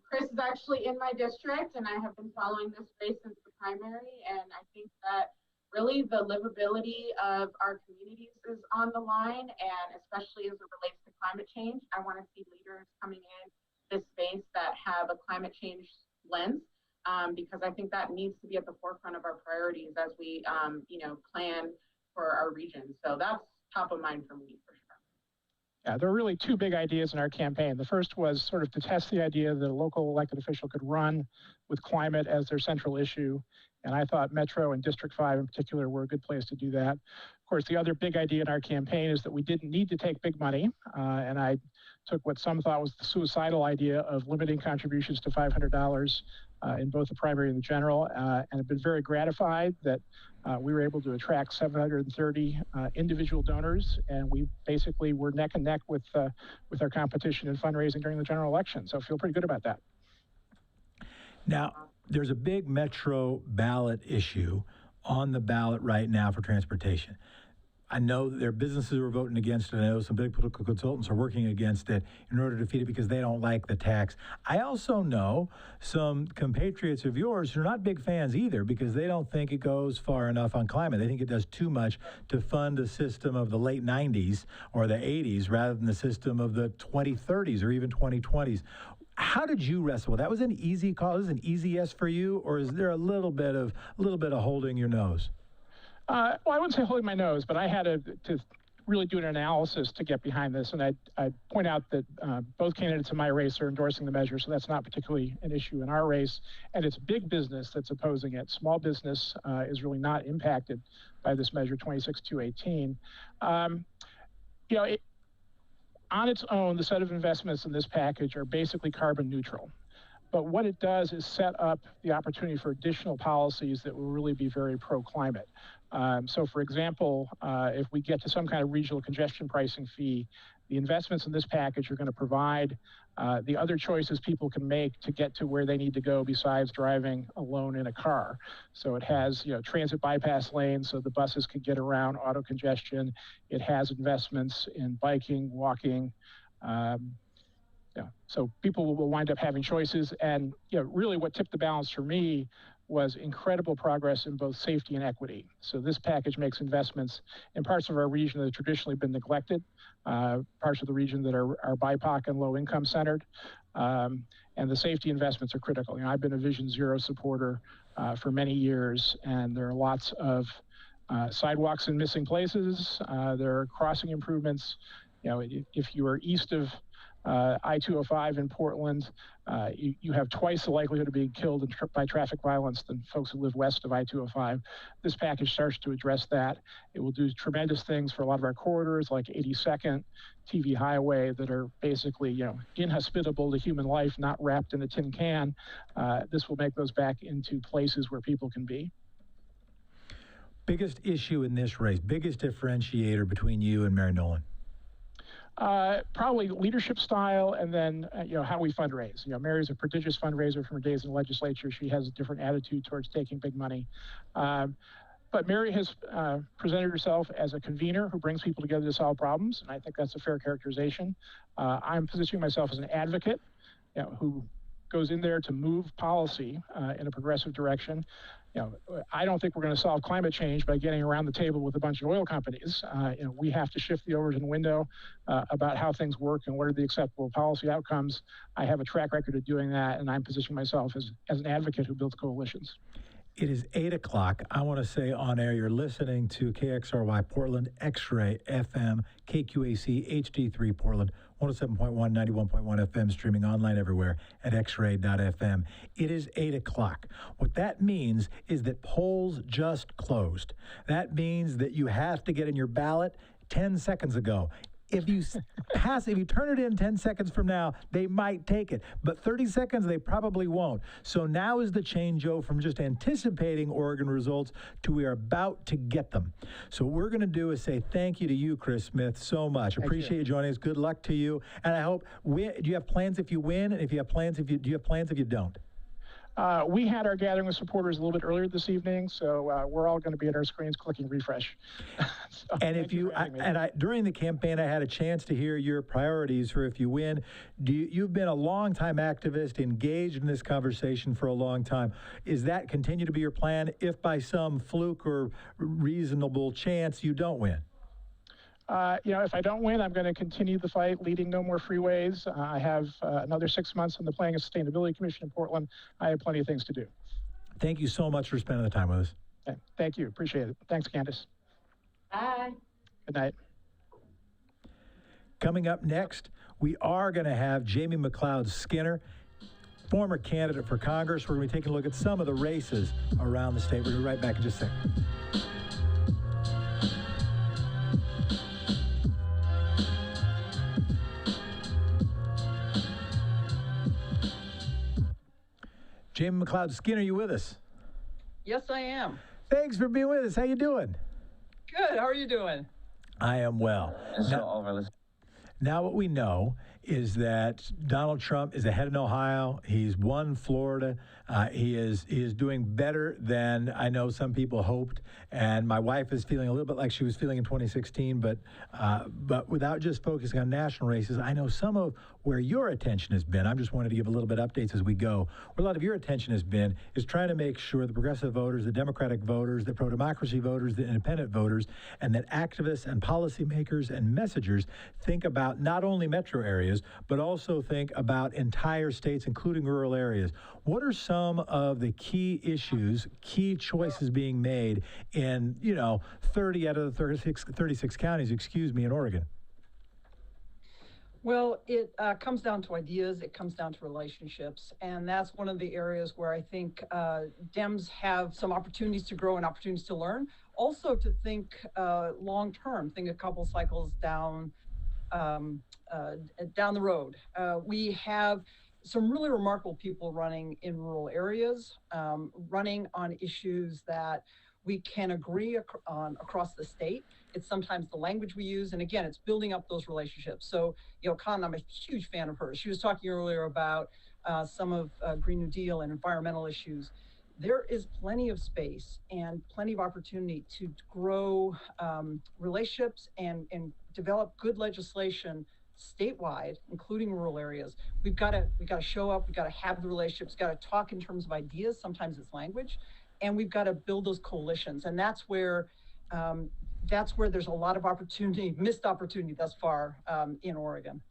Chris is actually in my district, and I have been following this race since the primary, and I think that really the livability of our communities is on the line, and especially as it relates to climate change. I want to see leaders coming in this space that have a climate change lens, because I think that needs to be at the forefront of our priorities as we, plan for our region. So that's top of mind for me, for sure. Yeah, there were really two big ideas in our campaign. The first was sort of to test the idea that a local elected official could run with climate as their central issue. And I thought Metro and District 5 in particular were a good place to do that. Of course, the other big idea in our campaign is that we didn't need to take big money. And I took what some thought was the suicidal idea of limiting contributions to $500 in both the primary and the general, and have been very gratified that we were able to attract 730 individual donors, and we basically were neck and neck with our competition in fundraising during the general election. So I feel pretty good about that. Now, there's a big Metro ballot issue on the ballot right now for transportation. I know there are businesses who are voting against it. I know some big political consultants are working against it in order to defeat it because they don't like the tax. I also know some compatriots of yours who are not big fans either because they don't think it goes far enough on climate. They think it does too much to fund a system of the late 90s or the 80s rather than the system of the 2030s or even 2020s. How did you wrestle with that? Was it an easy call? Was it an easy yes for you, or is there a little bit of holding your nose? Well, I wouldn't say holding my nose, but I had to really do an analysis to get behind this. And I point out that both candidates in my race are endorsing the measure, so that's not particularly an issue in our race. And it's big business that's opposing it. Small business is really not impacted by this measure, 26218. On its own, the set of investments in this package are basically carbon neutral. But what it does is set up the opportunity for additional policies that will really be very pro-climate. So for example, if we get to some kind of regional congestion pricing fee, the investments in this package are going to provide the other choices people can make to get to where they need to go besides driving alone in a car. So it has, transit bypass lanes so the buses can get around auto congestion. It has investments in biking, walking. So people will wind up having choices. And really what tipped the balance for me was incredible progress in both safety and equity. So this package makes investments in parts of our region that have traditionally been neglected, parts of the region that are BIPOC and low income centered. And the safety investments are critical. You know, I've been a Vision Zero supporter for many years, and there are lots of sidewalks in missing places. There are crossing improvements. You know, if you are east of I-205 in Portland, you have twice the likelihood of being killed by traffic violence than folks who live west of I-205. This package starts to address that. It will do tremendous things for a lot of our corridors, like 82nd, TV Highway, that are basically, you know, inhospitable to human life, not wrapped in a tin can. This will make those back into places where people can be. Biggest issue in this race, biggest differentiator between you and Mary Nolan? Probably leadership style, and then you know, how we fundraise. You know, Mary's a prodigious fundraiser from her days in the legislature. She has a different attitude towards taking big money. But Mary has presented herself as a convener who brings people together to solve problems, and I think that's a fair characterization. I'm positioning myself as an advocate, you know, who goes in there to move policy in a progressive direction. You know, I don't think we're going to solve climate change by getting around the table with a bunch of oil companies. You know, we have to shift the Overton window about how things work and what are the acceptable policy outcomes. I have a track record of doing that, and I'm positioning myself as an advocate who builds coalitions. It is 8 o'clock. I want to say on air, you're listening to KXRY Portland, X-Ray FM, KQAC HD3 Portland, 107.1, 91.1 FM, streaming online everywhere at xray.fm. It is 8 o'clock. What that means is that polls just closed. That means that you have to get in your ballot 10 seconds ago. If you if you turn it in 10 seconds from now, they might take it. But 30 seconds, they probably won't. So now is the changeover from just anticipating Oregon results to we are about to get them. So what we're going to do is say thank you to you, Chris Smith, so much. Appreciate you joining us. Good luck to you. And I hope, do you have plans if you win? And if you have plans, do you have plans if you don't? We had our gathering with supporters a little bit earlier this evening, so we're all going to be at our screens clicking refresh. So and if you, during the campaign, I had a chance to hear your priorities for if you win. You've been a longtime activist, engaged in this conversation for a long time. Is that continue to be your plan if by some fluke or reasonable chance you don't win? You know, if I don't win, I'm going to continue the fight, leading No More Freeways. I have another 6 months on the Planning and Sustainability Commission in Portland. I have plenty of things to do. Thank you so much for spending the time with us. Okay. Thank you. Appreciate it. Thanks, Candace. Bye. Good night. Coming up next, we are going to have Jamie McLeod-Skinner, former candidate for Congress. We're going to be taking a look at some of the races around the state. We're going to be right back in just a second. Jamie McLeod-Skinner, are you with us? Yes, I am. Thanks for being with us. How you doing? Good. How are you doing? I am well. Now what we know is that Donald Trump is ahead in Ohio. He's won Florida. He is doing better than I know some people hoped. And my wife is feeling a little bit like she was feeling in 2016. But without just focusing on national races, I know some of where your attention has been. I'm just wanted to give a little bit of updates as we go. Where a lot of your attention has been is trying to make sure the progressive voters, the Democratic voters, the pro-democracy voters, the independent voters, and that activists and policymakers and messengers think about not only metro areas, but also think about entire states, including rural areas. What are some of the key issues, key choices being made in, 30 out of the 36 counties, in Oregon? Well, it comes down to ideas. It comes down to relationships. And that's one of the areas where I think Dems have some opportunities to grow and opportunities to learn. Also to think long term, think a couple cycles down the road. We have some really remarkable people running in rural areas, running on issues that we can agree on across the state. It's sometimes the language we use, and again, it's building up those relationships. So, Con, I'm a huge fan of hers. She was talking earlier about some of Green New Deal and environmental issues. There is plenty of space and plenty of opportunity to grow relationships and develop good legislation statewide, including rural areas. We've got to show up. We've got to have the relationships. Got to talk in terms of ideas. Sometimes it's language, and we've got to build those coalitions. And that's where there's a lot of opportunity, missed opportunity thus far in Oregon.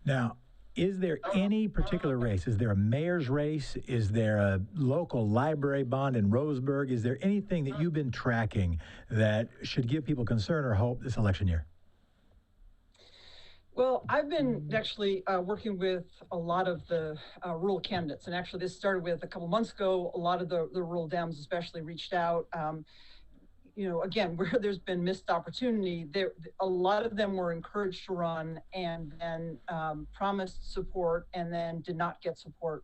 Now, is there any particular race? Is there a mayor's race? Is there a local library bond in Roseburg? Is there anything that you've been tracking that should give people concern or hope this election year? Well, I've been actually working with a lot of the rural candidates. And actually this started with a couple months ago. A lot of the rural Dems especially reached out. Again, where there's been missed opportunity, a lot of them were encouraged to run and then promised support and then did not get support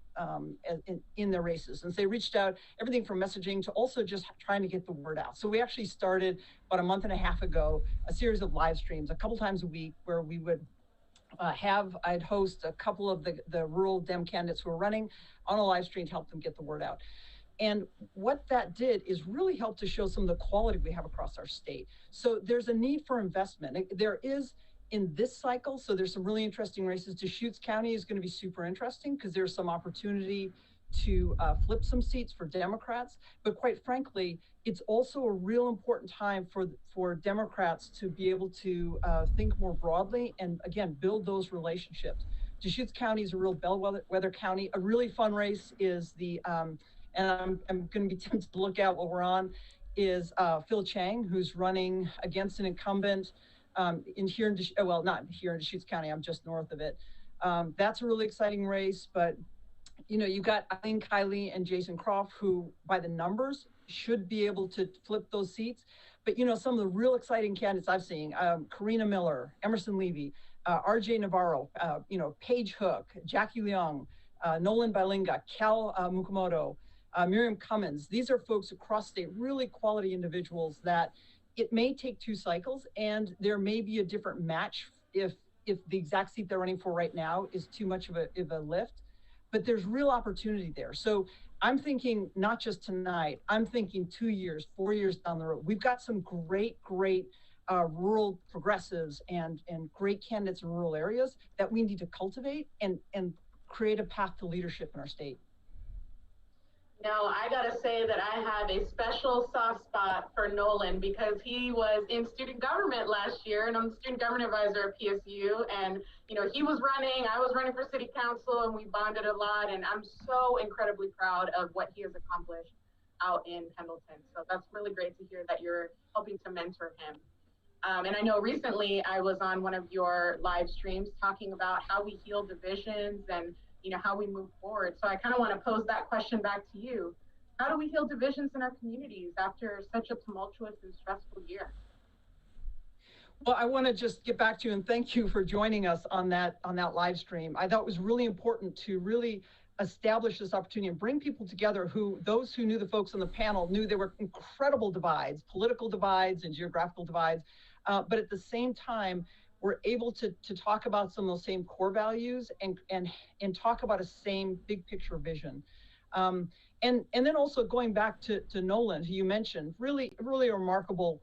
in their races. And so they reached out, everything from messaging to also just trying to get the word out. So we actually started about a month and a half ago, a series of live streams a couple times a week where we would I'd host a couple of the rural Dem candidates who are running on a live stream to help them get the word out. And what that did is really help to show some of the quality we have across our state. So there's a need for investment. There is in this cycle, so there's some really interesting races. Deschutes County is going to be super interesting because there's some opportunity to flip some seats for Democrats. But quite frankly, it's also a real important time for Democrats to be able to think more broadly and, again, build those relationships. Deschutes County is a real bellwether county. A really fun race is the and I'm going to be tempted to look out what we're on, is Phil Chang, who's running against an incumbent not here in Deschutes County, I'm just north of it. That's a really exciting race, but you've got Eileen Kiley and Jason Croft, who by the numbers should be able to flip those seats. But some of the real exciting candidates I've seen, Karina Miller, Emerson Levy, RJ Navarro, Paige Hook, Jackie Leung, Nolan Bailinga, Cal Mukamoto, Miriam Cummins. These are folks across state, really quality individuals that it may take 2 cycles and there may be a different match if the exact seat they're running for right now is too much of a lift, but there's real opportunity there. So I'm thinking not just tonight, I'm thinking 2 years, 4 years down the road. We've got some great rural progressives and great candidates in rural areas that we need to cultivate and create a path to leadership in our state. No, I gotta say that I have a special soft spot for Nolan because he was in student government last year, and I'm the student government advisor at PSU. And he was running, I was running for city council, and we bonded a lot. And I'm so incredibly proud of what he has accomplished out in Pendleton. So that's really great to hear that you're helping to mentor him. And I know recently I was on one of your live streams talking about how we heal divisions and how we move forward. So I kind of want to pose that question back to you. How do we heal divisions in our communities after such a tumultuous and stressful year? Well, I want to just get back to you and thank you for joining us on that live stream. I thought it was really important to really establish this opportunity and bring people together those who knew the folks on the panel knew there were incredible divides, political divides and geographical divides. But at the same time, we're able to talk about some of those same core values and talk about a same big picture vision. And then also going back to Nolan, who you mentioned, really a remarkable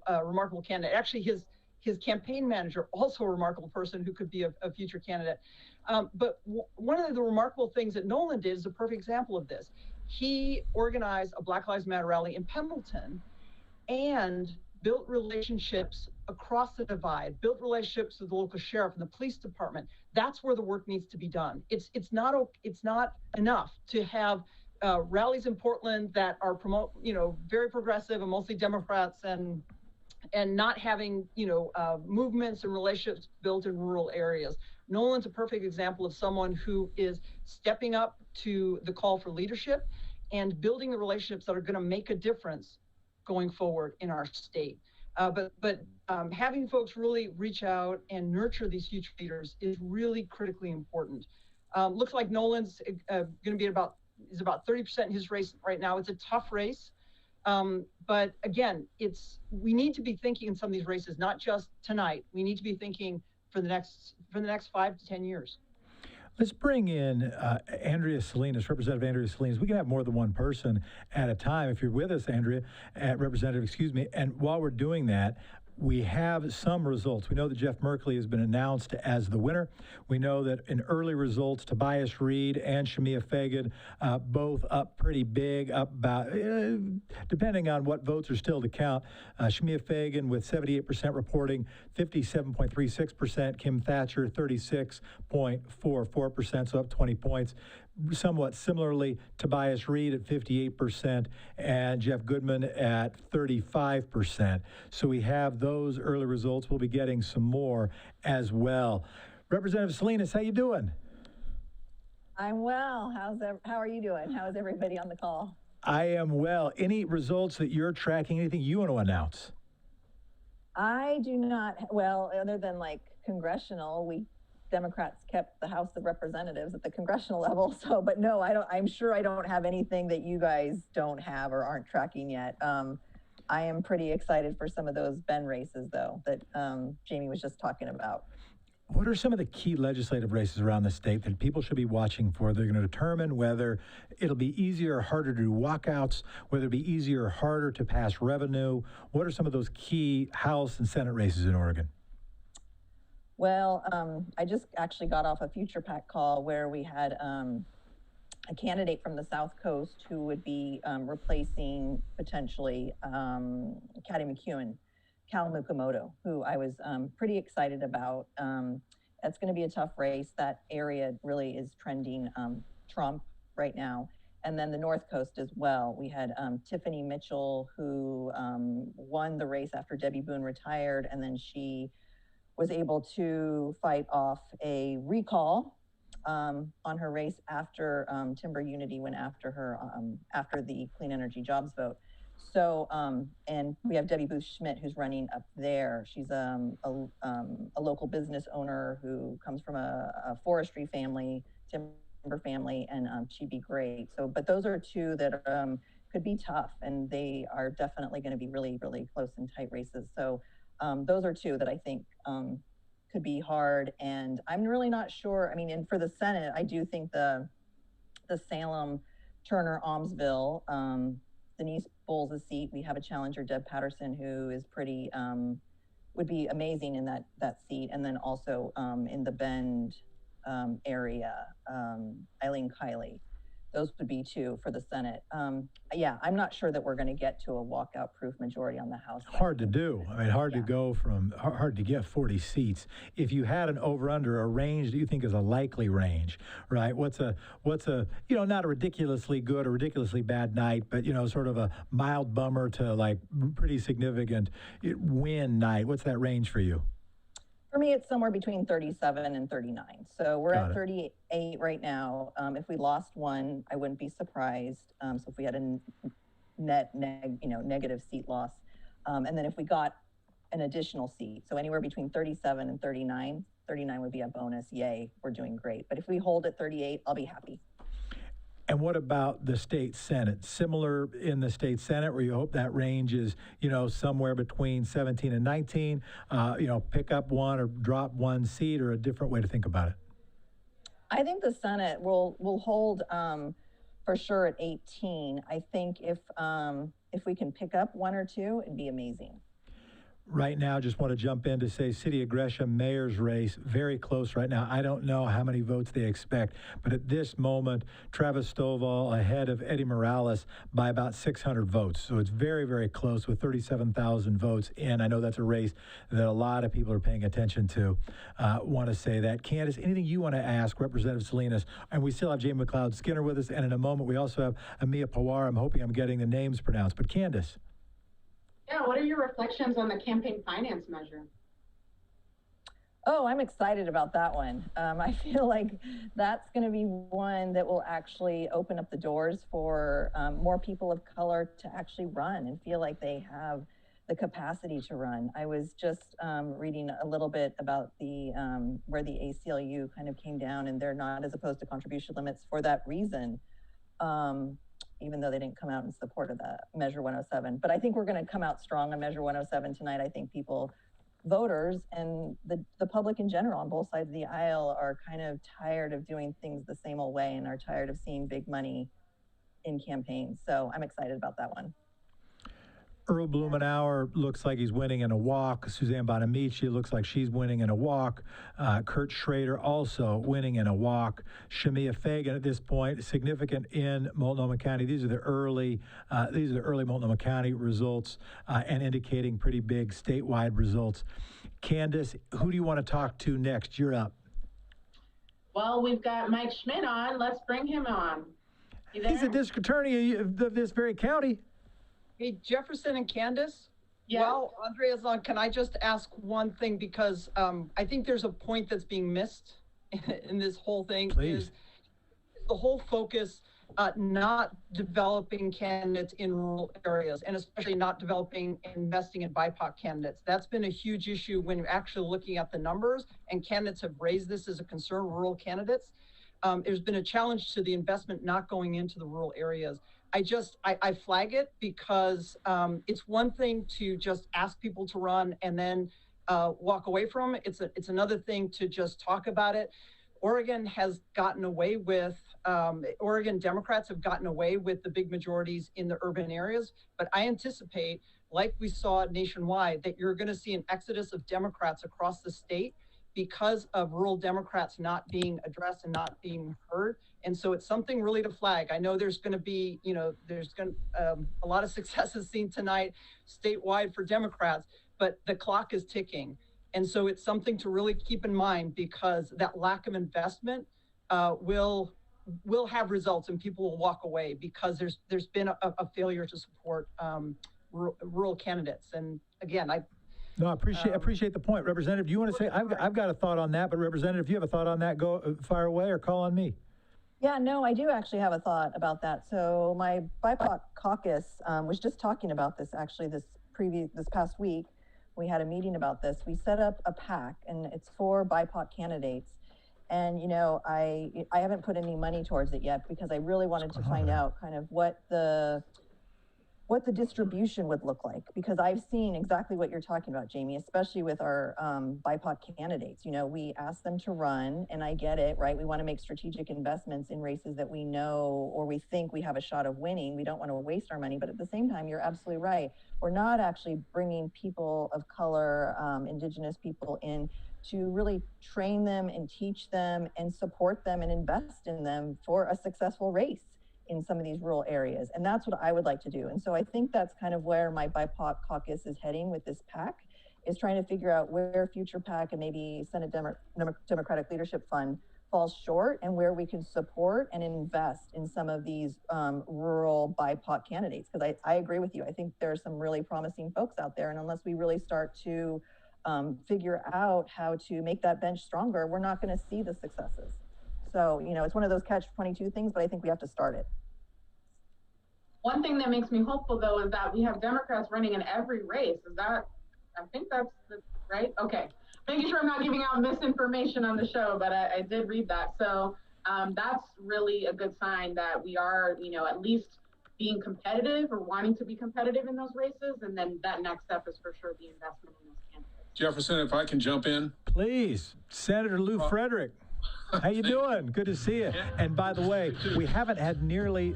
candidate. Actually, his campaign manager, also a remarkable person who could be a future candidate. But one of the remarkable things that Nolan did is a perfect example of this. He organized a Black Lives Matter rally in Pendleton and built relationships across the divide, built relationships with the local sheriff and the police department. That's where the work needs to be done. It's not enough to have rallies in Portland that are very progressive and mostly Democrats and not having movements and relationships built in rural areas. Nolan's a perfect example of someone who is stepping up to the call for leadership and building the relationships that are going to make a difference going forward in our state. But having folks really reach out and nurture these future leaders is really critically important. Looks like Nolan's going to be about 30% in his race right now. It's a tough race, but again, we need to be thinking in some of these races, not just tonight. We need to be thinking for the next 5 to 10 years. Let's bring in Andrea Salinas, Representative Andrea Salinas. We can have more than one person at a time. If you're with us, Andrea, Representative, excuse me. And while we're doing that, we have some results. We know that Jeff Merkley has been announced as the winner. We know that in early results, Tobias Reed and Shamia Fagan both up pretty big, up about, depending on what votes are still to count. Shamia Fagan with 78% reporting, 57.36%. Kim Thatcher, 36.44%, so up 20 points. Somewhat similarly, Tobias Reed at 58% and Jeff Goodman at 35%. So we have those early results. We'll be getting some more as well. Representative Salinas, how you doing? I'm well. How are you doing? How is everybody on the call? I am well. Any results that you're tracking? Anything you want to announce? I do not. Well, other than like congressional, Democrats kept the House of Representatives at the congressional level. So, but no, I don't. I'm sure I don't have anything that you guys don't have or aren't tracking yet. I am pretty excited for some of those Ben races, though, that Jamie was just talking about. What are some of the key legislative races around the state that people should be watching for? They're going to determine whether it'll be easier or harder to do walkouts, whether it'll be easier or harder to pass revenue. What are some of those key House and Senate races in Oregon? Well, I just actually got off a Future PAC call where we had a candidate from the South Coast who would be replacing potentially Cal Mukamoto, who I was pretty excited about. That's going to be a tough race. That area really is trending Trump right now. And then the North Coast as well. We had Tiffany Mitchell, who won the race after Debbie Boone retired, and then she was able to fight off a recall on her race after Timber Unity went after her after the Clean Energy Jobs vote. So, and we have Debbie Booth Schmidt, who's running up there. She's a local business owner who comes from a forestry family, timber family, and she'd be great. So, but those are two that could be tough, and they are definitely going to be really, really close and tight races. So, those are two that I think could be hard. And I'm really not sure. I mean, and for the Senate, I do think the Salem, Turner, Almsville, Denise Bowles' seat, we have a challenger, Deb Patterson, who is pretty, would be amazing in that seat. And then also in the Bend area, Eileen Kiley. Those would be two for the Senate. Yeah, I'm not sure that we're going to get to a walkout-proof majority on the House. Hard to do. I mean, hard to go from, hard to get 40 seats. If you had an over-under, a range that you think is a likely range, right? What's a, you know, not a ridiculously good or ridiculously bad night, but, you know, sort of a mild bummer to like pretty significant win night. What's that range for you? For me, it's somewhere between 37 and 39. So we're at 38 right now. If we lost one, I wouldn't be surprised. So if we had a negative seat loss, and then if we got an additional seat, so anywhere between 37 and 39, 39 would be a bonus. Yay, we're doing great. But if we hold at 38, I'll be happy. And what about the state Senate? Similar in the state Senate, where you hope that range is, you know, somewhere between 17 and 19, you know, pick up one or drop one seat, or a different way to think about it? I think the Senate will hold for sure at 18. I think if we can pick up one or two, it'd be amazing. Right now, just want to jump in to say City of Gresham mayor's race, very close right now. I don't know how many votes they expect, but at this moment, Travis Stovall ahead of Eddie Morales by about 600 votes. So it's very, very close with 37,000 votes in. I know that's a race that a lot of people are paying attention to. Want to say that. Candace, anything you want to ask Representative Salinas? And we still have Jamie McLeod Skinner with us, and in a moment, we also have Amia Pawar. I'm hoping I'm getting the names pronounced, but Candace. Yeah, what are your reflections on the campaign finance measure? Oh, I'm excited about that one. I feel like that's going to be one that will actually open up the doors for more people of color to actually run and feel like they have the capacity to run. I was just reading a little bit about the where the ACLU kind of came down, and they're not as opposed to contribution limits for that reason. Even though they didn't come out in support of the Measure 107. But I think we're going to come out strong on Measure 107 tonight. I think people, voters, and the public in general on both sides of the aisle are kind of tired of doing things the same old way and are tired of seeing big money in campaigns. So I'm excited about that one. Earl Blumenauer looks like he's winning in a walk. Suzanne Bonamici looks like she's winning in a walk. Kurt Schrader also winning in a walk. Shamia Fagan at this point, significant in Multnomah County. These are the early Multnomah County results and indicating pretty big statewide results. Candace, who do you want to talk to next? You're up. Well, we've got Mike Schmidt on. Let's bring him on. You there? He's a district attorney of this very county. Hey, Jefferson and Candace. Yeah. Well, Andrea's on. Can I just ask one thing? Because I think there's a point that's being missed in this whole thing. Please. Is the whole focus not developing candidates in rural areas, and especially not developing and investing in BIPOC candidates. That's been a huge issue when you're actually looking at the numbers, and candidates have raised this as a concern, rural candidates. There's been a challenge to the investment not going into the rural areas. I flag it because it's one thing to just ask people to run and then walk away from it. It's another thing to just talk about it. Oregon has gotten away with, Oregon Democrats have gotten away with the big majorities in the urban areas, but I anticipate, like we saw nationwide, that you're gonna see an exodus of Democrats across the state because of rural Democrats not being addressed and not being heard. And so it's something really to flag. I know there's going to be, a lot of successes seen tonight statewide for Democrats, but the clock is ticking. And so it's something to really keep in mind, because that lack of investment will have results, and people will walk away because there's been a failure to support rural candidates. And again, I appreciate the point. Representative, do you want to say, I've got a thought on that, but Representative, if you have a thought on that, go fire away or call on me. Yeah, no, I do actually have a thought about that. So my BIPOC caucus was just talking about this actually this past week. We had a meeting about this. We set up a PAC, and it's for BIPOC candidates. And, I haven't put any money towards it yet because I really wanted to find out kind of what the distribution would look like, because I've seen exactly what you're talking about, Jamie, especially with our BIPOC candidates. We ask them to run, and I get it, right? We want to make strategic investments in races that we know or we think we have a shot of winning. We don't want to waste our money, but at the same time, you're absolutely right. We're not actually bringing people of color, Indigenous people in to really train them and teach them and support them and invest in them for a successful race in some of these rural areas. And that's what I would like to do. And so I think that's kind of where my BIPOC caucus is heading with this PAC, is trying to figure out where future PAC and maybe Senate Democratic Leadership Fund falls short, and where we can support and invest in some of these rural BIPOC candidates. Because I agree with you. I think there are some really promising folks out there. And unless we really start to figure out how to make that bench stronger, we're not going to see the successes. So, it's one of those catch-22 things, but I think we have to start it. One thing that makes me hopeful, though, is that we have Democrats running in every race. I think that's right? Okay. Making sure I'm not giving out misinformation on the show, but I did read that. So that's really a good sign that we are, at least being competitive or wanting to be competitive in those races. And then that next step is for sure the investment in those candidates. Jefferson, if I can jump in. Please. Senator Lou Frederick. How you doing? Good to see you. And by the way, we haven't had nearly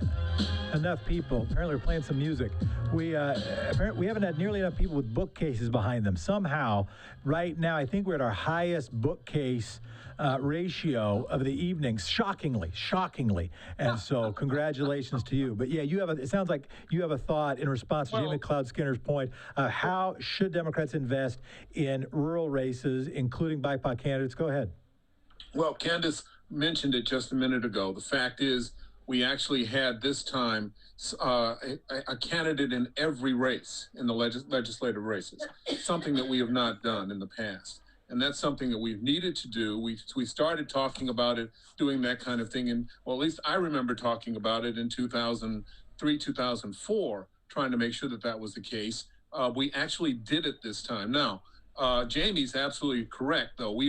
enough people. Apparently, we're playing some music. We haven't had nearly enough people with bookcases behind them. Somehow, right now, I think we're at our highest bookcase ratio of the evening. Shockingly. And so, congratulations to you. But yeah, it sounds like you have a thought in response to Jimmy Cloud Skinner's point. How should Democrats invest in rural races, including BIPOC candidates? Go ahead. Well, Candace mentioned it just a minute ago. The fact is, we actually had this time a candidate in every race in the legislative races, something that we have not done in the past. And that's something that we've needed to do. We started talking about it, doing that kind of thing. And well, at least I remember talking about it in 2003, 2004, trying to make sure that was the case. We actually did it this time. Now, Jamie's absolutely correct, though.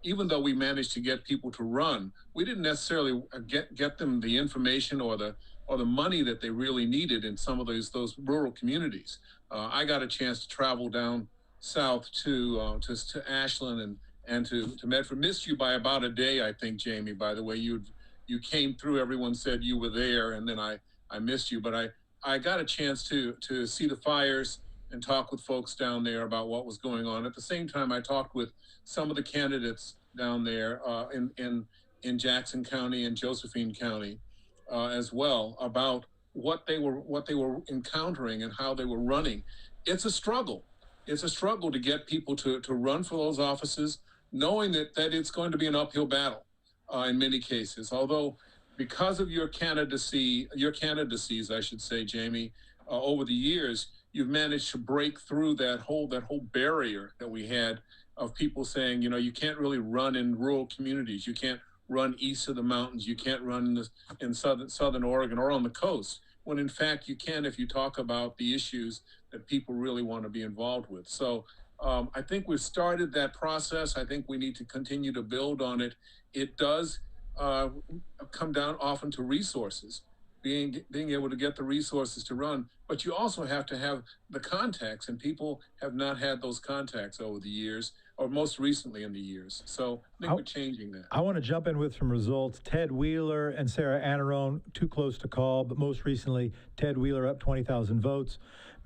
Even though we managed to get people to run, we didn't necessarily get them the information or the money that they really needed in some of those rural communities. I got a chance to travel down south to Ashland and to Medford. Missed you by about a day, I think, Jamie. By the way, you came through. Everyone said you were there, and then I missed you. But I got a chance to see the fires and talk with folks down there about what was going on. At the same time, I talked with some of the candidates down there in Jackson County and Josephine County as well about what they were encountering and how they were running. It's a struggle. It's a struggle to get people to run for those offices, knowing that it's going to be an uphill battle in many cases. Although, because of your candidacies, I should say, Jamie, over the years, you've managed to break through that whole barrier that we had of people saying, you can't really run in rural communities. You can't run east of the mountains. You can't run in southern Oregon or on the coast, when in fact you can if you talk about the issues that people really want to be involved with. So I think we've started that process. I think we need to continue to build on it. It does come down often to resources, being able to get the resources to run, but you also have to have the contacts, and people have not had those contacts over the years, or most recently in the years. So I think we're changing that. I want to jump in with some results. Ted Wheeler and Sarah Anarone, too close to call, but most recently, Ted Wheeler up 20,000 votes.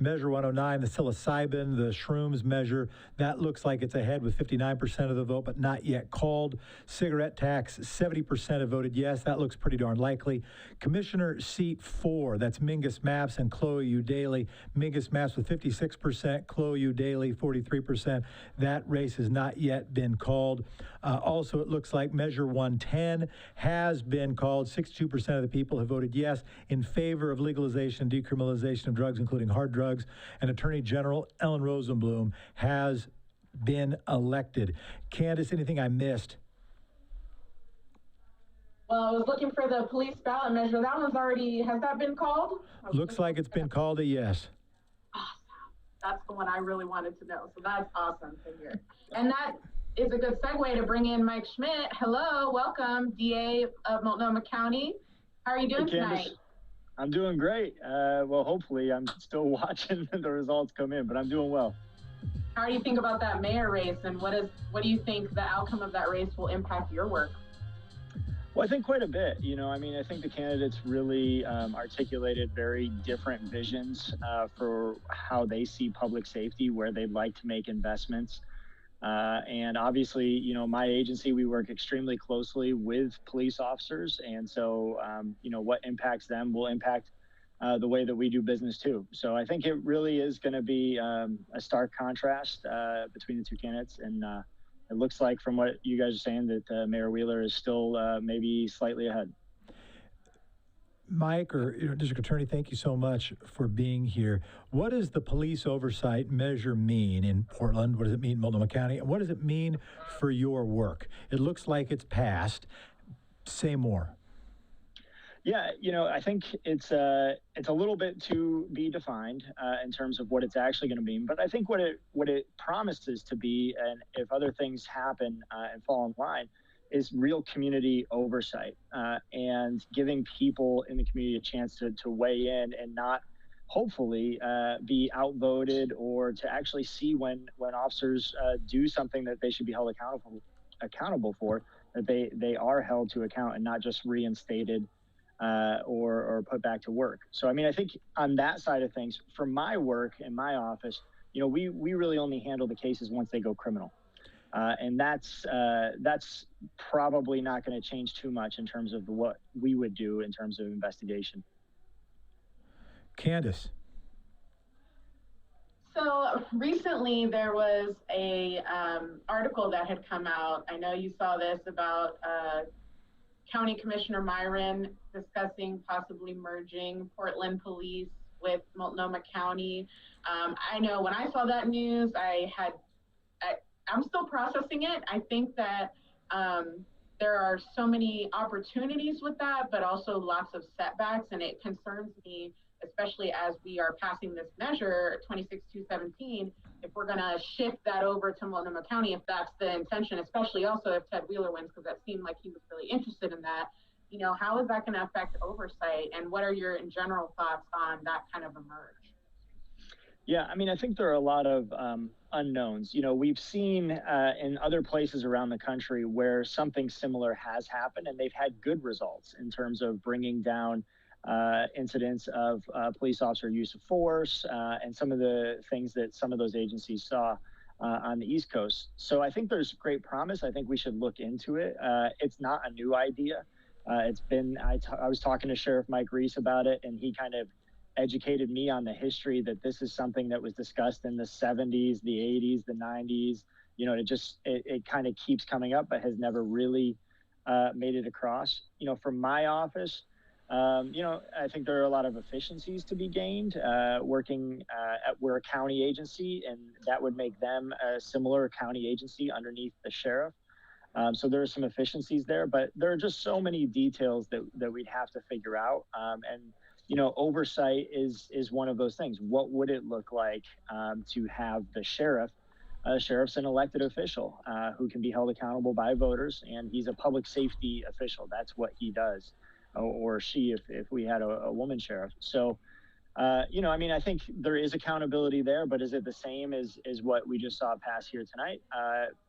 Measure 109, the psilocybin, the shrooms measure, that looks like it's ahead with 59% of the vote, but not yet called. Cigarette tax, 70% have voted yes. That looks pretty darn likely. Commissioner seat 4, that's Mingus Maps and Chloe Udaly. Mingus Maps with 56%, Chloe Udaly 43%. That race has not yet been called. Also, it looks like Measure 110 has been called. 62% of the people have voted yes in favor of legalization and decriminalization of drugs, including hard drugs. And Attorney General Ellen Rosenblum has been elected. Candace, anything I missed? Well, I was looking for the police ballot measure. That one's already, has that been called? Looks like it's been called a yes. Awesome. That's the one I really wanted to know. So that's awesome to hear. And that is a good segue to bring in Mike Schmidt. Hello, welcome, DA of Multnomah County. How are you doing tonight? I'm doing great. Well, hopefully I'm still watching the results come in, but I'm doing well. How do you think about that mayor race, and what do you think the outcome of that race will impact your work? Well, I think quite a bit. I think the candidates really articulated very different visions for how they see public safety, where they'd like to make investments. And obviously, my agency, we work extremely closely with police officers. And so, what impacts them will impact the way that we do business too. So I think it really is going to be a stark contrast between the two candidates. And it looks like from what you guys are saying that Mayor Wheeler is still maybe slightly ahead. Mike, or District Attorney, thank you so much for being here. What does the police oversight measure mean in Portland? What does it mean in Multnomah County? And what does it mean for your work? It looks like it's passed. Say more. Yeah, I think it's a little bit to be defined in terms of what it's actually going to mean. But I think what it promises to be, and if other things happen and fall in line, is real community oversight and giving people in the community a chance to weigh in and not hopefully be outvoted, or to actually see when officers do something that they should be held accountable for, that they are held to account and not just reinstated or put back to work. So, I think on that side of things, for my work in my office, we really only handle the cases once they go criminal. And that's probably not going to change too much in terms of what we would do in terms of investigation. Candace. So recently there was a article that had come out. I know you saw this about County Commissioner Myron discussing possibly merging Portland Police with Multnomah County. I know when I saw that news, I'm still processing it. I think that there are so many opportunities with that, but also lots of setbacks, and it concerns me, especially as we are passing this measure, 26217, if we're gonna shift that over to Multnomah County, if that's the intention, especially also if Ted Wheeler wins, because that seemed like he was really interested in that. How is that gonna affect oversight, and what are your in general thoughts on that kind of a merge? Yeah, I think there are a lot of unknowns. We've seen in other places around the country where something similar has happened, and they've had good results in terms of bringing down incidents of police officer use of force and some of the things that some of those agencies saw on the East Coast. So I think there's great promise. I think we should look into it. It's not a new idea. It's been, I was talking to Sheriff Mike Reese about it, and he kind of educated me on the history that this is something that was discussed in the 70s, the 80s, the 90s. You know, it kind of keeps coming up, but has never really made it across. You know, from my office, you know, I think there are a lot of efficiencies to be gained working we're a county agency, and that would make them a similar county agency underneath the sheriff. So there are some efficiencies there, but there are just so many details that we'd have to figure out. And, you know, oversight is one of those things. What would it look like to have the sheriff? Sheriff's an elected official who can be held accountable by voters, and he's a public safety official. That's what he does. Or she, if we had a woman sheriff. So, you know, I mean, I think there is accountability there, but is it the same as what we just saw pass here tonight?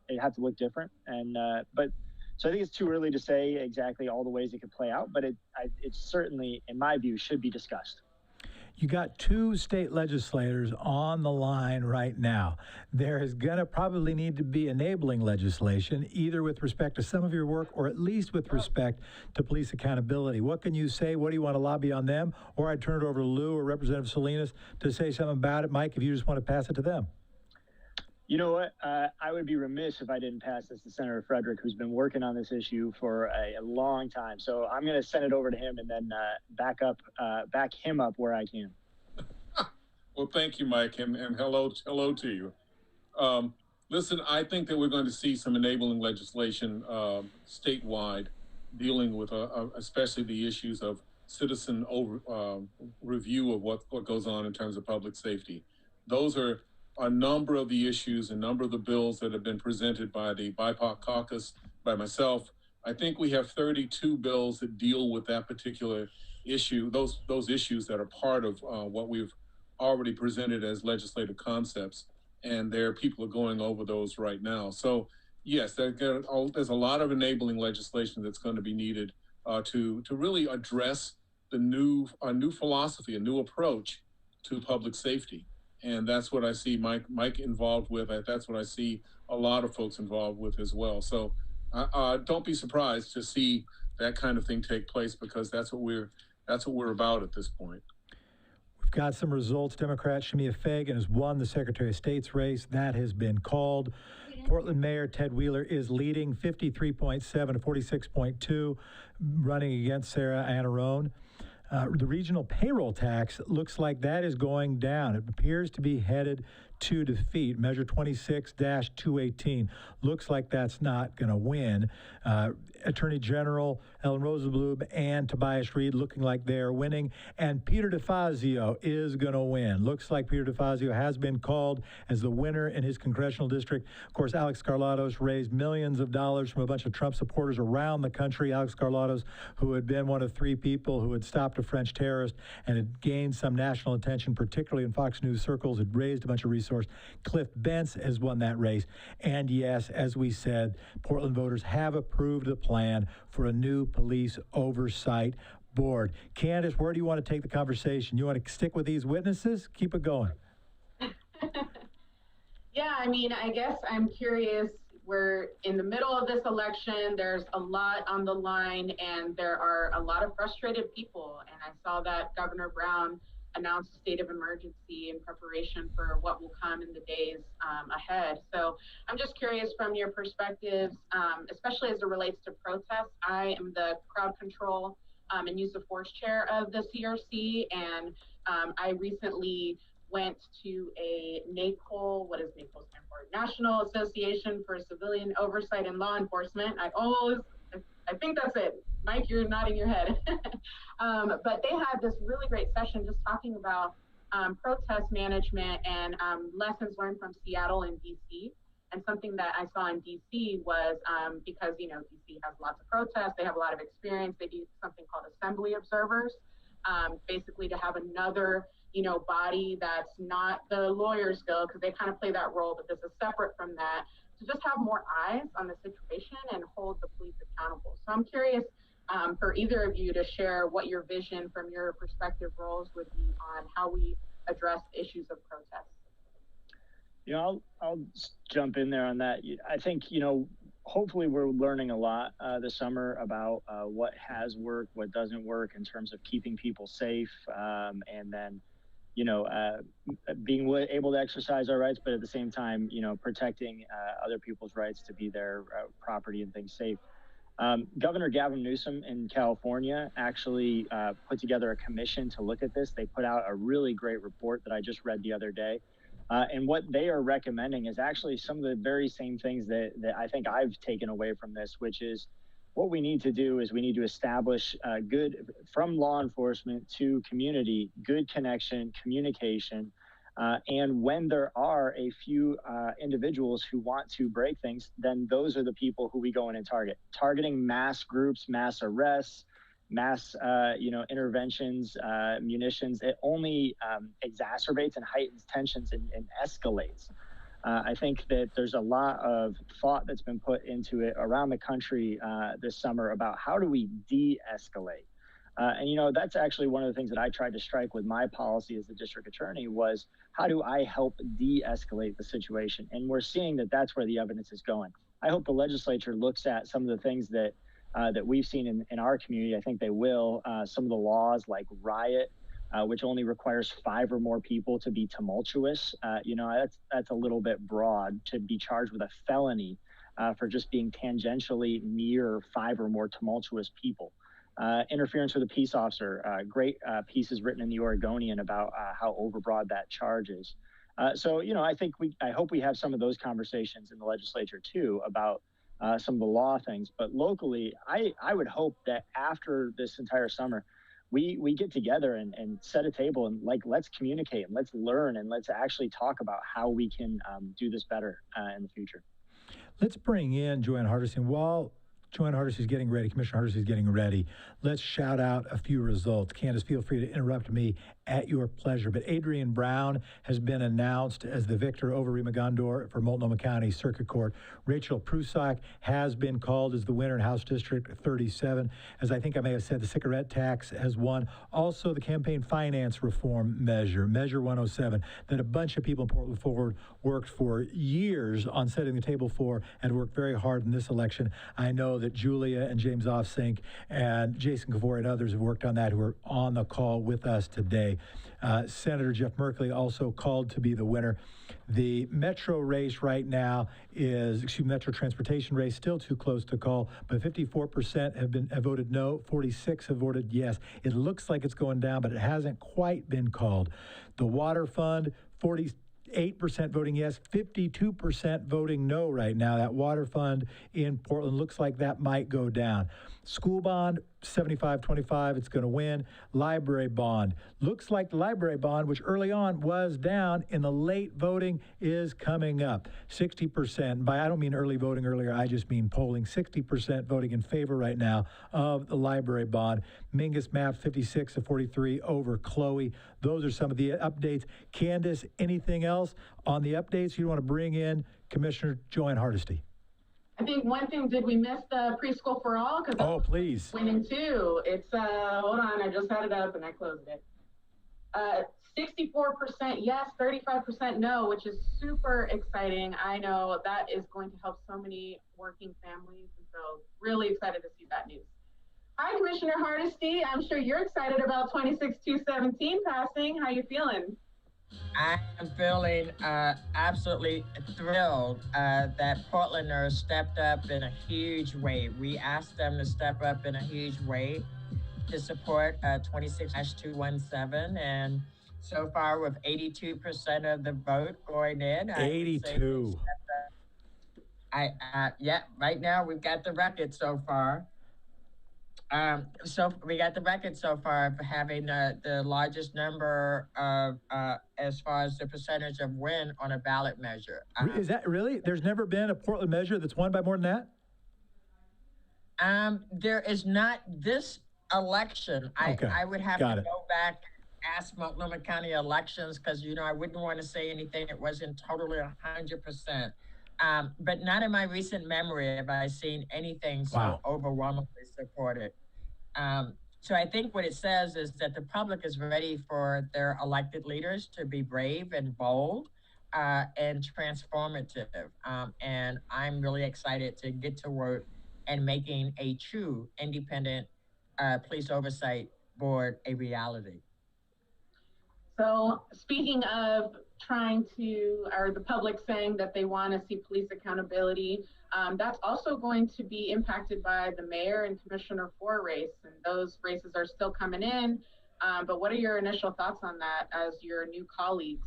It'd have to look different. And, so I think it's too early to say exactly all the ways it could play out, but it certainly, in my view, should be discussed. You got two state legislators on the line right now. There is going to probably need to be enabling legislation, either with respect to some of your work or at least with respect to police accountability. What can you say? What do you want to lobby on them? Or I'd turn it over to Lou or Representative Salinas to say something about it. Mike, if you just want to pass it to them. You know what? I would be remiss if I didn't pass this to Senator Frederick, who's been working on this issue for a long time. So I'm going to send it over to him and then back him up where I can. Well, thank you, Mike, and hello to you. Listen, I think that we're going to see some enabling legislation statewide dealing with especially the issues of citizen review of what goes on in terms of public safety. Those are a number of the issues, a number of the bills that have been presented by the BIPOC caucus, by myself. I think we have 32 bills that deal with that particular issue, those issues that are part of what we've already presented as legislative concepts, and people are going over those right now. So yes, there's a lot of enabling legislation that's going to be needed to really address a new philosophy, a new approach to public safety. And that's what I see Mike involved with. That's what I see a lot of folks involved with as well. So don't be surprised to see that kind of thing take place, because that's what we're about at this point. We've got some results. Democrat Shamia Fagan has won the Secretary of State's race. That has been called. Portland Mayor Ted Wheeler is leading 53.7 to 46.2, running against Sarah Anarone. The regional payroll tax looks like that is going down. It appears to be headed to defeat. Measure 26-218 looks like that's not going to win. Attorney General Ellen Rosenblum and Tobias Reed looking like they're winning, and Peter DeFazio is going to win. Looks like Peter DeFazio has been called as the winner in his congressional district. Of course, Alex Skarlatos raised millions of dollars from a bunch of Trump supporters around the country. Alex Skarlatos, who had been one of 3 people who had stopped a French terrorist and had gained some national attention, particularly in Fox News circles, had raised a bunch of resources. Cliff Bentz has won that race. And yes, as we said, Portland voters have approved the plan for a new police oversight board. Candace, where do you want to take the conversation? You want to stick with these witnesses? Keep it going. Yeah, I mean, I guess I'm curious. We're in the middle of this election. There's a lot on the line, and there are a lot of frustrated people. And I saw that Governor Brown announced a state of emergency in preparation for what will come in the days ahead. So I'm just curious from your perspectives, especially as it relates to protests. I am the crowd control and use of force chair of the CRC, and I recently went to a NACOL, what does NACOL stand for? National Association for Civilian Oversight and Law Enforcement. I think that's it. Mike, you're nodding your head. But they had this really great session just talking about protest management and lessons learned from Seattle and DC. And something that I saw in DC was because, you know, DC has lots of protests, they have a lot of experience, they do something called assembly observers, basically to have another, you know, body that's not the lawyers go, because they kind of play that role, but this is separate from that, to just have more eyes on the situation and hold the police accountable. So I'm curious for either of you to share what your vision from your respective roles would be on how we address issues of protest. You know, I'll jump in there on that. I think, you know, hopefully we're learning a lot this summer about what has worked, what doesn't work in terms of keeping people safe, and then, you know, being able to exercise our rights, but at the same time, you know, protecting other people's rights to be their property and things safe. Governor Gavin Newsom in California actually put together a commission to look at this. They put out a really great report that I just read the other day. And what they are recommending is actually some of the very same things that I think I've taken away from this, which is what we need to do is we need to establish good, from law enforcement to community, good connection, communication. And when there are a few individuals who want to break things, then those are the people who we go in and target. Targeting mass groups, mass arrests, mass interventions, munitions, it only exacerbates and heightens tensions and escalates. I think that there's a lot of thought that's been put into it around the country this summer about how do we de-escalate. And, you know, that's actually one of the things that I tried to strike with my policy as the district attorney was how do I help de-escalate the situation? And we're seeing that that's where the evidence is going. I hope the legislature looks at some of the things that we've seen in our community. I think they will. Some of the laws like riot, which only requires 5 or more people to be tumultuous. You know, that's a little bit broad to be charged with a felony for just being tangentially near 5 or more tumultuous people. Interference with a peace officer, great pieces written in the Oregonian about how overbroad that charge is. So, you know, I hope we have some of those conversations in the legislature too about some of the law things, but locally, I would hope that after this entire summer, we get together and set a table and let's communicate and let's learn and let's actually talk about how we can do this better in the future. Let's bring in Joanne Hardesty. While Joanne Hardesty is getting ready, Commissioner Hardesty is getting ready, let's shout out a few results. Candace, feel free to interrupt me at your pleasure. But Adrian Brown has been announced as the victor over Rima Gondor for Multnomah County Circuit Court. Rachel Prusak has been called as the winner in House District 37. As I think I may have said, the cigarette tax has won. Also, the campaign finance reform measure, Measure 107, that a bunch of people in Portland Forward worked for years on setting the table for and worked very hard in this election. I know that Julia and James Offsink and Jason Kavori and others have worked on that who are on the call with us today. Senator Jeff Merkley also called to be the winner. The Metro race right now is, Metro transportation race, still too close to call, but 54% have voted no, 46 have voted yes. It looks like it's going down, but it hasn't quite been called. The water fund, 48% voting yes, 52% voting no right now. That water fund in Portland looks like that might go down. School bond, 75-25, it's going to win. Library bond. Looks like the library bond, which early on was down in the late voting, is coming up. 60%, by I don't mean early voting earlier, I just mean polling, 60% voting in favor right now of the library bond. Mingus Maps 56-43 over Chloe. Those are some of the updates. Candace, anything else on the updates you want to bring in? Commissioner Joanne Hardesty. I think one thing, did we miss the Preschool for All? Oh, please. Winning too. It's, hold on, I just had it up and I closed it. 64% yes, 35% no, which is super exciting. I know that is going to help so many working families, and so really excited to see that news. Hi, Commissioner Hardesty. I'm sure you're excited about 26-217 passing. How you feeling? I am feeling absolutely thrilled that Portlanders stepped up in a huge way. We asked them to step up in a huge way to support 26-217, and so far with 82% of the vote going in. 82. Yeah, right now we've got the record so far. So we got the record so far for having the largest number of, as far as the percentage of win on a ballot measure. Is that really? There's never been a Portland measure that's won by more than that? There is not this election. Okay. I would have to go back and ask Multnomah County elections because, you know, I wouldn't want to say anything that wasn't totally 100%. But not in my recent memory have I seen anything so overwhelmingly supported. So I think what it says is that the public is ready for their elected leaders to be brave and bold and transformative. And I'm really excited to get to work and making a true independent police oversight board a reality. So speaking of trying to, or the public saying that they want to see police accountability, that's also going to be impacted by the mayor and commissioner for race, and those races are still coming in. But what are your initial thoughts on that as your new colleagues?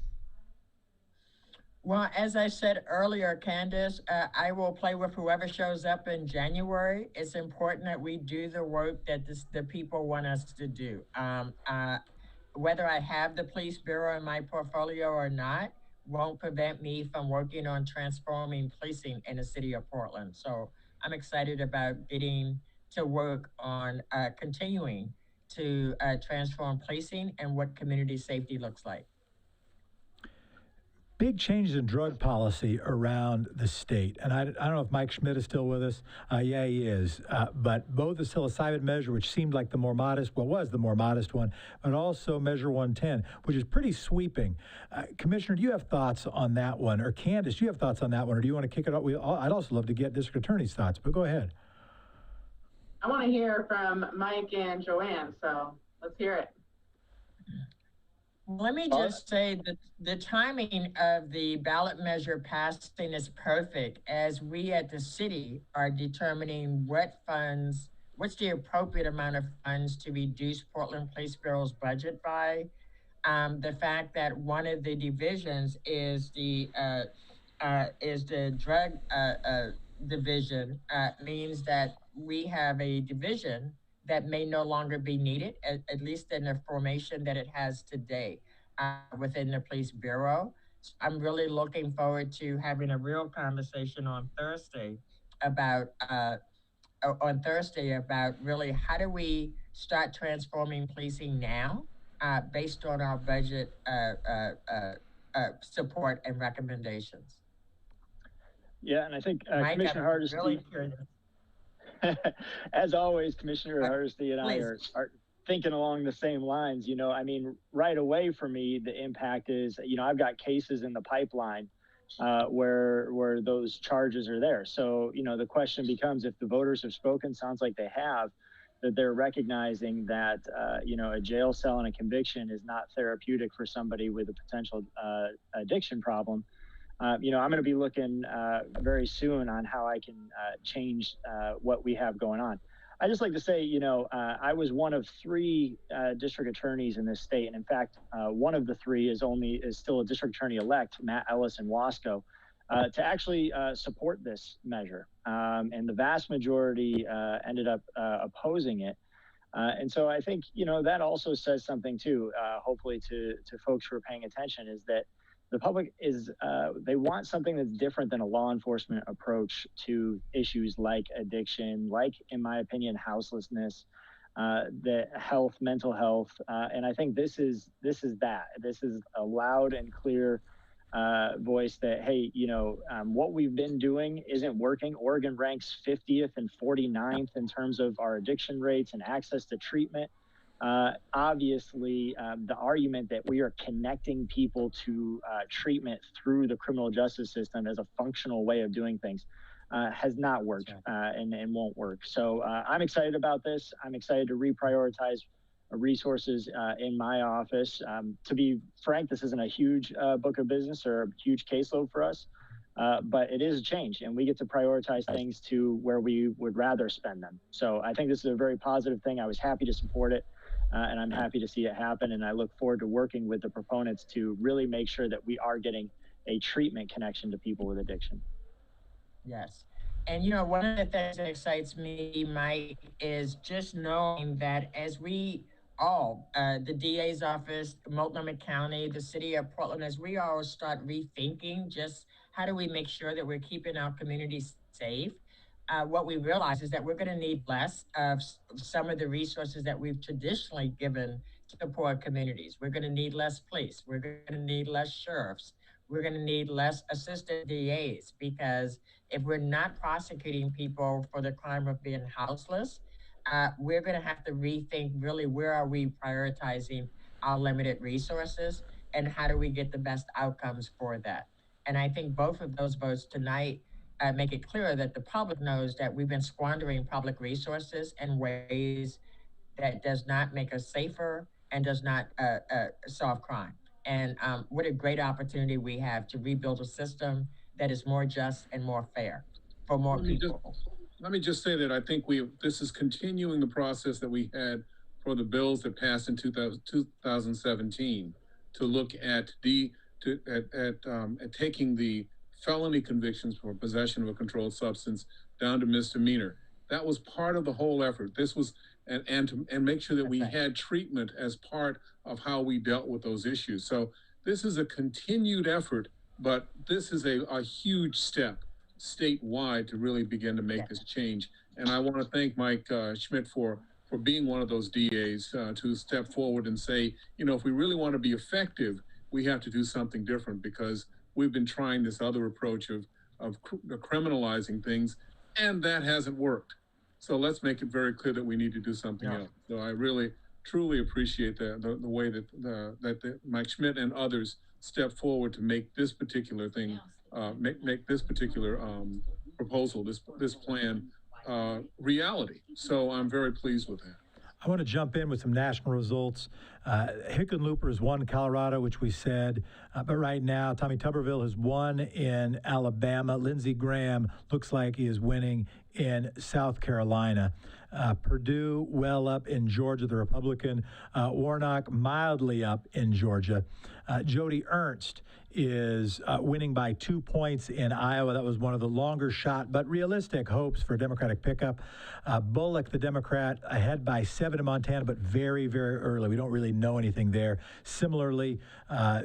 Well, as I said earlier, Candace, I will play with whoever shows up in January. It's important that we do the work that the people want us to do. Whether I have the police bureau in my portfolio or not won't prevent me from working on transforming policing in the city of Portland. So I'm excited about getting to work on continuing to transform policing and what community safety looks like. Big changes in drug policy around the state. And I don't know if Mike Schmidt is still with us. Yeah, he is. But both the psilocybin measure, which seemed like the more modest, well, was the more modest one, but also Measure 110, which is pretty sweeping. Commissioner, do you have thoughts on that one? Or Candace, do you have thoughts on that one? Or do you want to kick it off? I'd also love to get district attorney's thoughts, but go ahead. I want to hear from Mike and Joanne, so let's hear it. Let me just say that the timing of the ballot measure passing is perfect as we at the city are determining what's the appropriate amount of funds to reduce Portland Police Bureau's budget by. The fact that one of the divisions is the drug division means that we have a division that may no longer be needed, at least in the formation that it has today within the police bureau. So I'm really looking forward to having a real conversation on Thursday about really how do we start transforming policing now based on our budget support and recommendations. Yeah, and I think Mike, Commissioner Hardesty, really curious. As always, Commissioner Hardesty and I are thinking along the same lines. You know, I mean, right away for me, the impact is, you know, I've got cases in the pipeline where those charges are there. So, you know, the question becomes, if the voters have spoken, sounds like they have, that they're recognizing that, you know, a jail cell and a conviction is not therapeutic for somebody with a potential addiction problem. You know, I'm going to be looking very soon on how I can change what we have going on. I just like to say, you know, I was one of 3 district attorneys in this state. And in fact, one of the 3 is still a district attorney elect, Matt Ellis in Wasco, to actually support this measure. And the vast majority ended up opposing it. And so I think, you know, that also says something too, hopefully to folks who are paying attention, is that the public is, they want something that's different than a law enforcement approach to issues like addiction, like, in my opinion, houselessness, the health, mental health. And I think this is that. This is a loud and clear voice that, hey, you know, what we've been doing isn't working. Oregon ranks 50th and 49th in terms of our addiction rates and access to treatment. Obviously, the argument that we are connecting people to treatment through the criminal justice system as a functional way of doing things has not worked and won't work. So I'm excited about this. I'm excited to reprioritize resources in my office. To be frank, this isn't a huge book of business or a huge caseload for us, but it is a change, and we get to prioritize things to where we would rather spend them. So I think this is a very positive thing. I was happy to support it. And I'm happy to see it happen. And I look forward to working with the proponents to really make sure that we are getting a treatment connection to people with addiction. Yes. And, you know, one of the things that excites me, Mike, is just knowing that as we all, the DA's office, Multnomah County, the city of Portland, as we all start rethinking just how do we make sure that we're keeping our communities safe, what we realize is that we're going to need less of some of the resources that we've traditionally given to poor communities. We're going to need less police. We're going to need less sheriffs. We're going to need less assistant DAs, because if we're not prosecuting people for the crime of being houseless, we're going to have to rethink really where are we prioritizing our limited resources and how do we get the best outcomes for that. And I think both of those votes tonight make it clear that the public knows that we've been squandering public resources in ways that does not make us safer and does not solve crime. And what a great opportunity we have to rebuild a system that is more just and more fair for more people. Let me just say that I think this is continuing the process that we had for the bills that passed in 2017 to look at taking the felony convictions for possession of a controlled substance down to misdemeanor. That was part of the whole effort. This was and make sure that we had treatment as part of how we dealt with those issues. So this is a continued effort, but this is a huge step statewide to really begin to make this change. And I want to thank Mike Schmidt for being one of those DAs to step forward and say, you know, if we really want to be effective, we have to do something different, because we've been trying this other approach of criminalizing things, and that hasn't worked. So let's make it very clear that we need to do something else. So I really, truly appreciate the way that Mike Schmidt and others step forward to make this particular thing, make this particular proposal, this plan, reality. So I'm very pleased with that. I want to jump in with some national results. Hickenlooper has won Colorado, which we said, but right now Tommy Tuberville has won in Alabama. Lindsey Graham looks like he is winning in South Carolina. Purdue well up in Georgia, the Republican. Warnock mildly up in Georgia. Jody Ernst is winning by 2 points in Iowa. That was one of the longer shot but realistic hopes for a Democratic pickup. Bullock, the Democrat, ahead by 7 in Montana, but very, very early. We don't really know anything there. Similarly,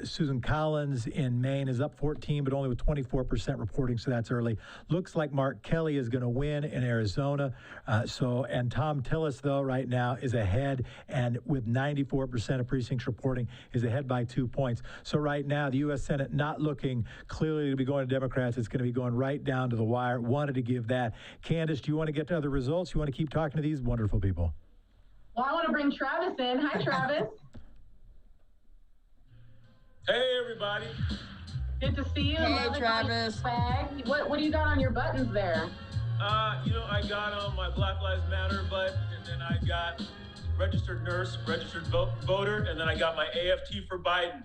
Susan Collins in Maine is up 14, but only with 24% reporting, so that's early. Looks like Mark Kelly is going to win in Arizona. And Tom Tillis, though, right now is ahead, and with 94% of precincts reporting, is ahead by 2 points. So right now, the U.S. Senate not looking clearly to be going to Democrats. It's going to be going right down to the wire. Wanted to give that. Candace, do you want to get to other results? You want to keep talking to these wonderful people? Well, I want to bring Travis in. Hi, Travis. Hey, everybody. Good to see you. Hey, Travis. What do you got on your buttons there? You know, I got on my Black Lives Matter button, and then I got registered nurse, registered voter, and then I got my AFT for Biden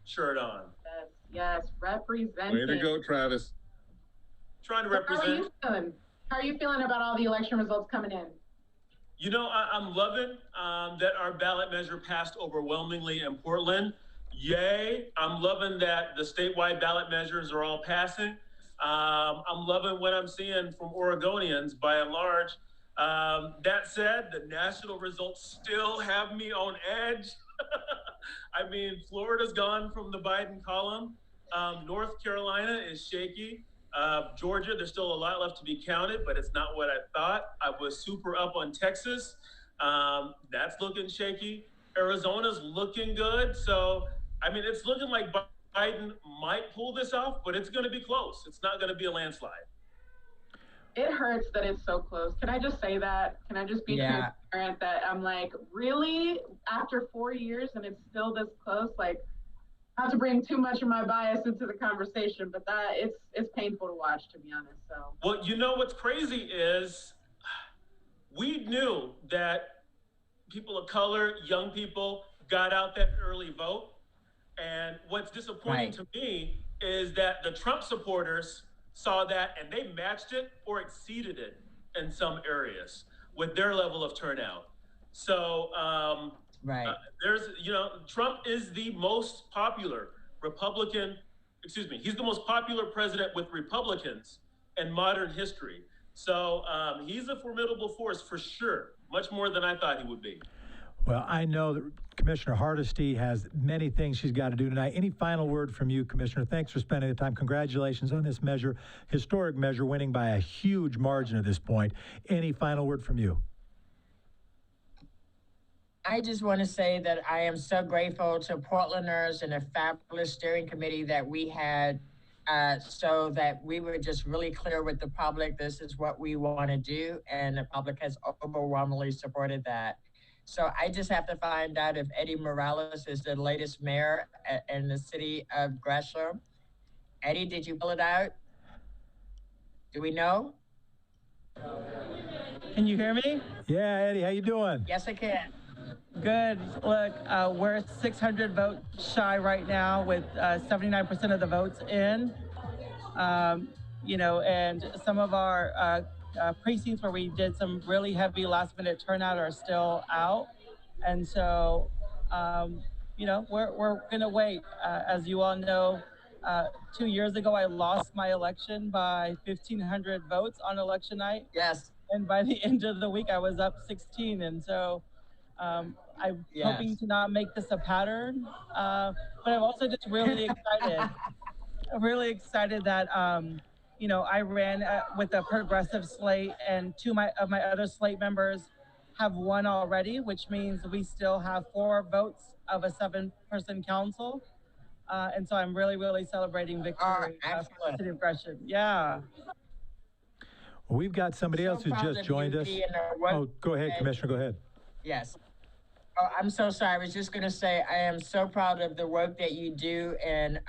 shirt on. Yes, representing. Way to go, Travis. Trying to represent. How are you feeling? How are you feeling about all the election results coming in? You know, I'm loving that our ballot measure passed overwhelmingly in Portland. Yay. I'm loving that the statewide ballot measures are all passing. I'm loving what I'm seeing from Oregonians by and large. That said, the national results still have me on edge. I mean, Florida's gone from the Biden column. North Carolina is shaky. Georgia, there's still a lot left to be counted, but it's not what I thought. I was super up on Texas. That's looking shaky. Arizona's looking good. So, I mean, it's looking like Biden might pull this off, but it's going to be close. It's not going to be a landslide. It hurts that it's so close. Can I just say that? Can I just be transparent that I'm like, really? After 4 years and it's still this close? Like, not to bring too much of my bias into the conversation, but that it's painful to watch, to be honest. So. Well, you know what's crazy is we knew that people of color, young people, got out that early vote. And what's disappointing to me is that the Trump supporters saw that and they matched it or exceeded it in some areas with their level of turnout. So Trump is the most popular he's the most popular president with Republicans in modern history. So he's a formidable force for sure, much more than I thought he would be. Well, I know that Commissioner Hardesty has many things she's got to do tonight. Any final word from you, Commissioner? Thanks for spending the time. Congratulations on this measure, historic measure, winning by a huge margin at this point. Any final word from you? I just want to say that I am so grateful to Portlanders and a fabulous steering committee that we had so that we were just really clear with the public, this is what we want to do, and the public has overwhelmingly supported that. So I just have to find out if Eddie Morales is the latest mayor in the city of Gresham. Eddie, did you pull it out? Do we know? Can you hear me? Yeah, Eddie, how you doing? Yes, I can. Good. Look, we're 600 votes shy right now with 79% of the votes in. You know, and some of our precincts where we did some really heavy last minute turnout are still out. And so, you know, we're gonna wait. As you all know, 2 years ago, I lost my election by 1,500 votes on election night. Yes. And by the end of the week, I was up 16. And so I'm hoping to not make this a pattern, but I'm also just really excited. I'm really excited that, you know, I ran with a progressive slate, and two of my other slate members have won already, which means we still have 4 votes of a 7-person council. And so I'm really, really celebrating victory for the city of Gresham. Yeah. Well, we've got somebody else who just joined us. Oh, go ahead, Commissioner, go ahead. Yes. Oh, I'm so sorry. I was just going to say I am so proud of the work that you do in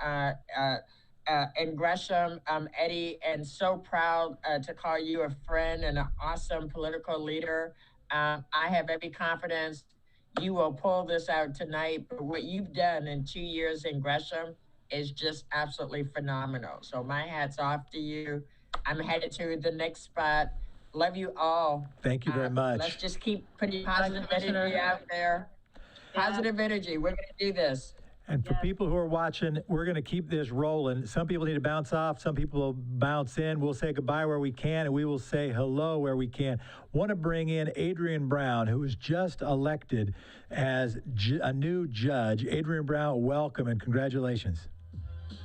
Gresham, Eddie, and so proud to call you a friend and an awesome political leader. I have every confidence you will pull this out tonight. But what you've done in 2 years in Gresham is just absolutely phenomenal. So my hat's off to you. I'm headed to the next spot. Love you all. Thank you very much. Let's just keep putting positive energy out there. Positive energy. We're going to do this. And for people who are watching, we're going to keep this rolling. Some people need to bounce off. Some people will bounce in. We'll say goodbye where we can, and we will say hello where we can. Want to bring in Adrienne Brown, who was just elected as a new judge. Adrienne Brown, welcome and congratulations.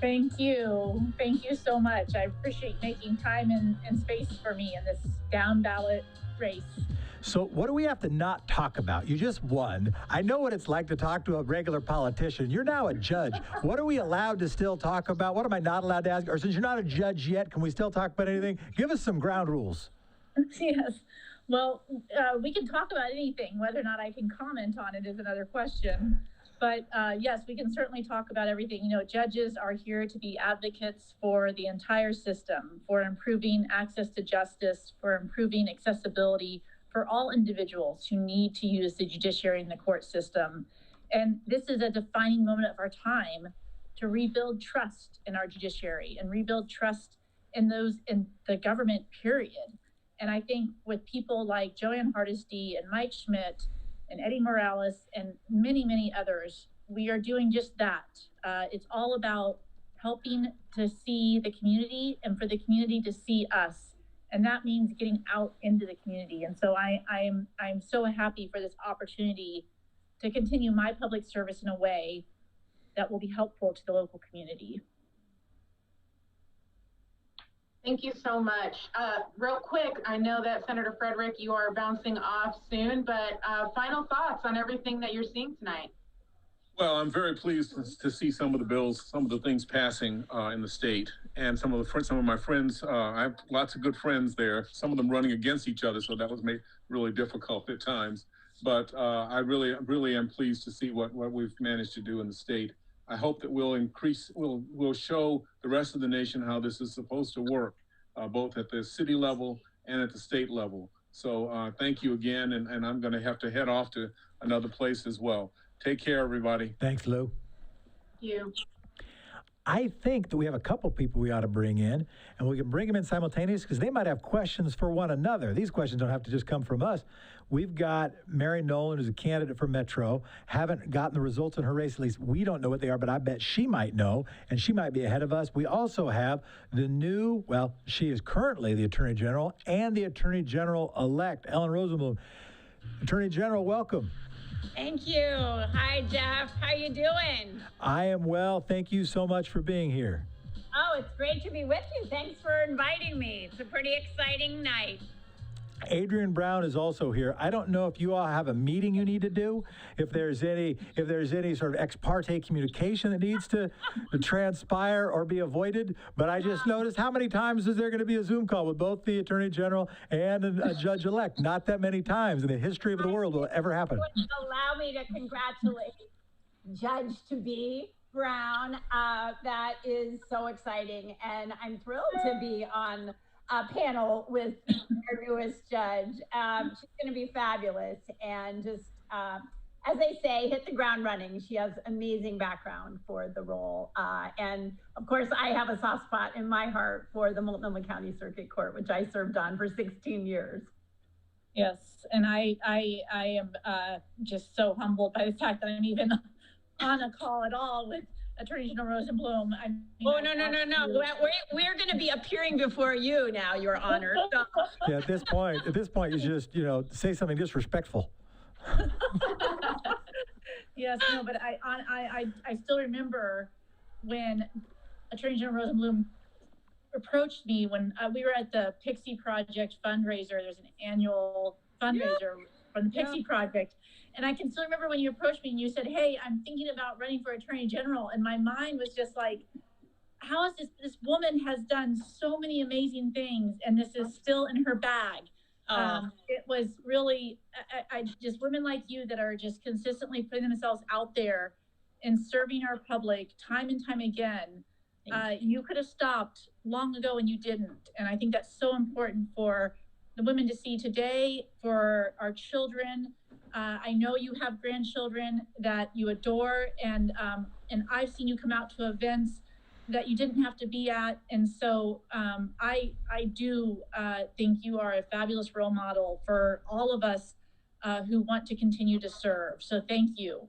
Thank you. Thank you so much. I appreciate making time and space for me in this down ballot race. So what do we have to not talk about? You just won. I know what it's like to talk to a regular politician. You're now a judge. What are we allowed to still talk about? What am I not allowed to ask? Or since you're not a judge yet, can we still talk about anything? Give us some ground rules. Yes. Well, we can talk about anything. Whether or not I can comment on it is another question. But yes, we can certainly talk about everything. You know, judges are here to be advocates for the entire system, for improving access to justice, for improving accessibility for all individuals who need to use the judiciary and the court system. And this is a defining moment of our time to rebuild trust in our judiciary and rebuild trust in those in the government, period. And I think with people like Joanne Hardesty and Mike Schmidt and Eddie Morales and many, many others, we are doing just that. It's all about helping to see the community and for the community to see us. And that means getting out into the community. And so I'm so happy for this opportunity to continue my public service in a way that will be helpful to the local community. Thank you so much. Real quick, I know that Senator Frederick, you are bouncing off soon, but final thoughts on everything that you're seeing tonight. Well, I'm very pleased to see some of the bills, some of the things passing in the state, and some of my friends. I have lots of good friends there. Some of them running against each other, so that was made really difficult at times. But I really am pleased to see what we've managed to do in the state. I hope that we'll show the rest of the nation how this is supposed to work, both at the city level and at the state level. So thank you again, and I'm going to have to head off to another place as well. Take care, everybody. Thanks, Lou. Thank you. I think that we have a couple people we ought to bring in, and we can bring them in simultaneously because they might have questions for one another. These questions don't have to just come from us. We've got Mary Nolan, who's a candidate for Metro, haven't gotten the results in her race. At least we don't know what they are, but I bet she might know, and she might be ahead of us. We also have the new, well, she is currently the Attorney General and the Attorney General-elect, Ellen Rosenblum. Attorney General, welcome. Thank you. Hi, Jeff. How you doing? I am well. Thank you so much for being here. Oh, it's great to be with you. Thanks for inviting me. It's a pretty exciting night. Adrian Brown is also here. I don't know if you all have a meeting you need to do, if there's any sort of ex parte communication that needs to transpire or be avoided, but I just noticed how many times is there going to be a Zoom call with both the Attorney General and a judge-elect? Not that many times in the history of the world will it ever happen. Allow me to congratulate Judge-to-be Brown. That is so exciting, and I'm thrilled to be on a panel with our newest judge. She's going to be fabulous, and just as they say, hit the ground running. She has amazing background for the role, and of course, I have a soft spot in my heart for the Multnomah County Circuit Court, which I served on for 16 years. Yes, and I am just so humbled by the fact that I'm even on a call at all with Attorney General Rosenblum. No. We're going to be appearing before you now, Your Honor. So. Yeah, at this point, you just, say something disrespectful. Yes, no, but I still remember when Attorney General Rosenblum approached me when we were at the Pixie Project fundraiser. There's an annual fundraiser from the Pixie Project. And I can still remember when you approached me and you said, hey, I'm thinking about running for Attorney General. And my mind was just like, how is this woman has done so many amazing things and this is still in her bag. It was really, I just women like you that are just consistently putting themselves out there and serving our public time and time again. You could have stopped long ago and you didn't. And I think that's so important for the women to see today, for our children. I know you have grandchildren that you adore, and I've seen you come out to events that you didn't have to be at. And so I do think you are a fabulous role model for all of us who want to continue to serve. So thank you.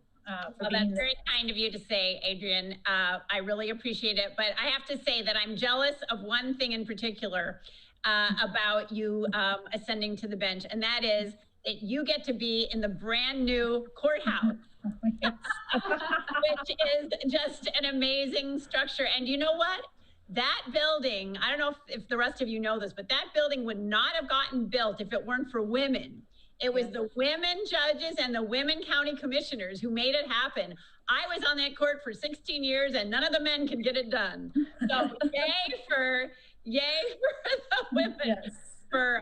Well, that's very kind of you to say, Adrian. I really appreciate it. But I have to say that I'm jealous of one thing in particular about you ascending to the bench, and that is that you get to be in the brand new courthouse, which is just an amazing structure. And you know what? That building, I don't know if the rest of you know this, but that building would not have gotten built if it weren't for women. It was the women judges and the women county commissioners who made it happen. I was on that court for 16 years and none of the men can get it done. So yay for the women. Yes. For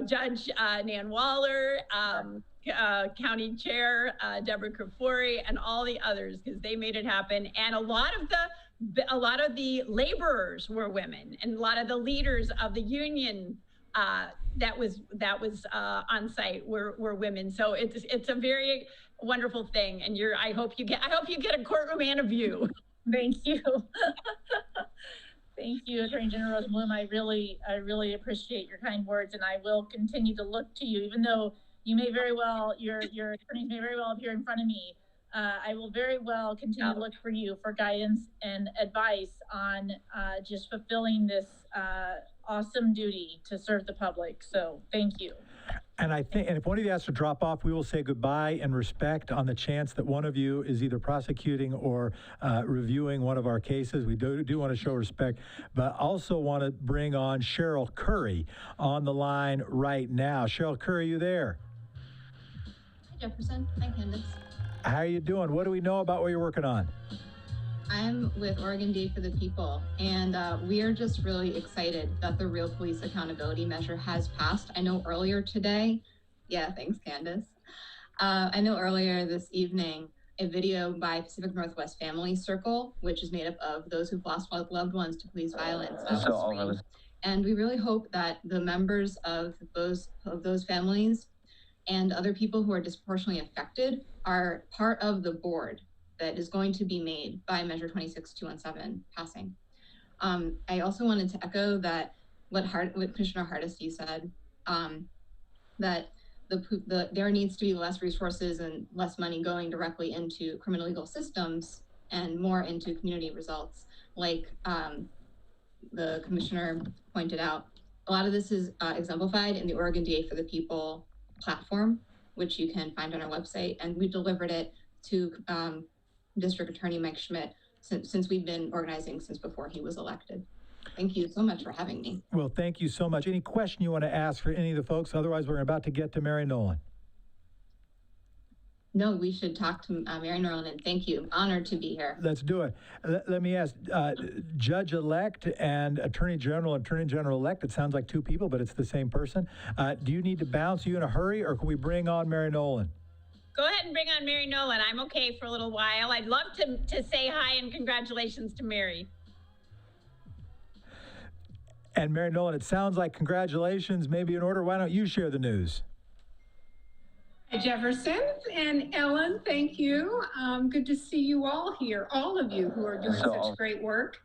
Judge Nan Waller, County Chair Deborah Kafuri, and all the others, because they made it happen. And a lot of the laborers were women, and a lot of the leaders of the union that was on site were women. So it's a very wonderful thing. And I hope you get a courtroom and a view. Thank you. Thank you, Attorney General Rosenblum. I really appreciate your kind words, and I will continue to look to you, even though you may very well, your attorneys may very well appear in front of me. I will very well continue to look for you for guidance and advice on just fulfilling this awesome duty to serve the public. So thank you. And if one of you has to drop off, we will say goodbye and respect on the chance that one of you is either prosecuting or reviewing one of our cases. We do want to show respect, but also want to bring on Cheryl Curry on the line right now. Cheryl Curry, you there? Hi, Jefferson. Hi, Candace. How are you doing? What do we know about what you're working on? I'm with Oregon Day for the People, and we are just really excited that the Real Police Accountability Measure has passed. I know earlier today, thanks, Candace. I know earlier this evening, a video by Pacific Northwest Family Circle, which is made up of those who've lost loved ones to police violence. And we really hope that the members of those families and other people who are disproportionately affected are part of the board that is going to be made by Measure 26217 passing. I also wanted to echo that what Commissioner Hardesty said, that there needs to be less resources and less money going directly into criminal legal systems and more into community results. Like the commissioner pointed out, a lot of this is exemplified in the Oregon DA for the People platform, which you can find on our website. And we delivered it to District Attorney Mike Schmidt since we've been organizing since before he was elected. Thank you so much for having me. Well, thank you so much. Any question you want to ask for any of the folks? Otherwise, we're about to get to Mary Nolan. No, we should talk to Mary Nolan, and thank you. Honored to be here. Let's do it. Let me ask, Judge-elect and Attorney General-elect, it sounds like two people, but it's the same person. Do you need to bounce? Are you in a hurry, or can we bring on Mary Nolan? Go ahead and bring on Mary Nolan. I'm okay for a little while. I'd love to say hi and congratulations to Mary. And Mary Nolan, it sounds like congratulations may be in order. Why don't you share the news? Hi, Jefferson and Ellen, thank you. Good to see you all here, all of you who are doing such great work.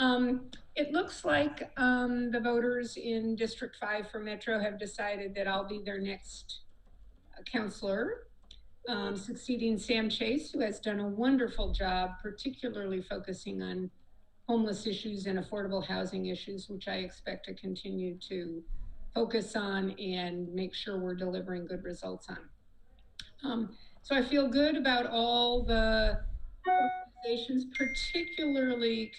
It looks like the voters in District 5 for Metro have decided that I'll be their next counselor, succeeding Sam Chase, who has done a wonderful job, particularly focusing on homeless issues and affordable housing issues, which I expect to continue to focus on and make sure we're delivering good results on. So I feel good about all the organizations, particularly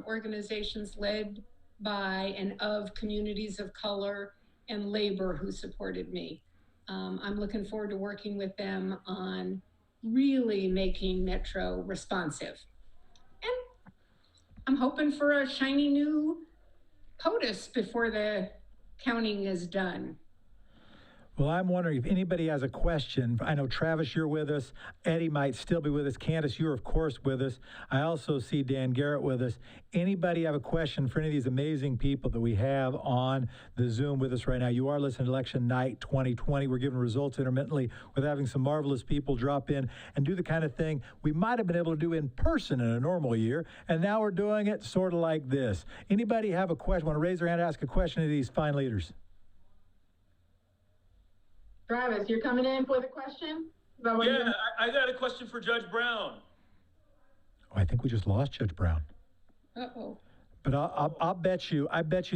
organizations led by and of communities of color and labor who supported me. I'm looking forward to working with them on really making Metro responsive. And I'm hoping for a shiny new POTUS before the counting is done. Well, I'm wondering if anybody has a question. I know, Travis, you're with us. Eddie might still be with us. Candace, you're, of course, with us. I also see Dan Garrett with us. Anybody have a question for any of these amazing people that we have on the Zoom with us right now? You are listening to Election Night 2020. We're giving results intermittently with having some marvelous people drop in and do the kind of thing we might have been able to do in person in a normal year, and now we're doing it sort of like this. Anybody have a question? Want to raise their hand and ask a question to these fine leaders? Travis, you're coming in with a question? Yeah, I got a question for Judge Brown. Oh, I think we just lost Judge Brown. Uh-oh. But I bet you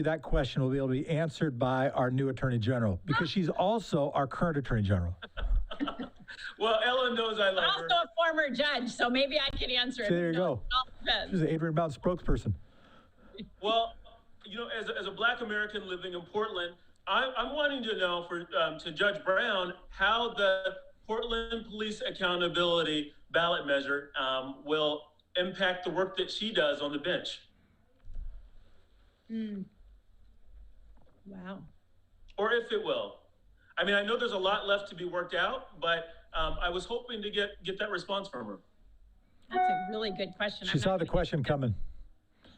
that question will be able to be answered by our new Attorney General, because she's also our current Attorney General. Well, Ellen knows I love her. Also a former judge, so maybe I can answer it. So there you go. She's an Adrian Brown spokesperson. Well, you know, as a Black American living in Portland, I'm wanting to know to Judge Brown how the Portland Police Accountability ballot measure will impact the work that she does on the bench. Wow. Or if it will. I mean, I know there's a lot left to be worked out, but I was hoping to get that response from her. That's a really good question. She saw the question coming.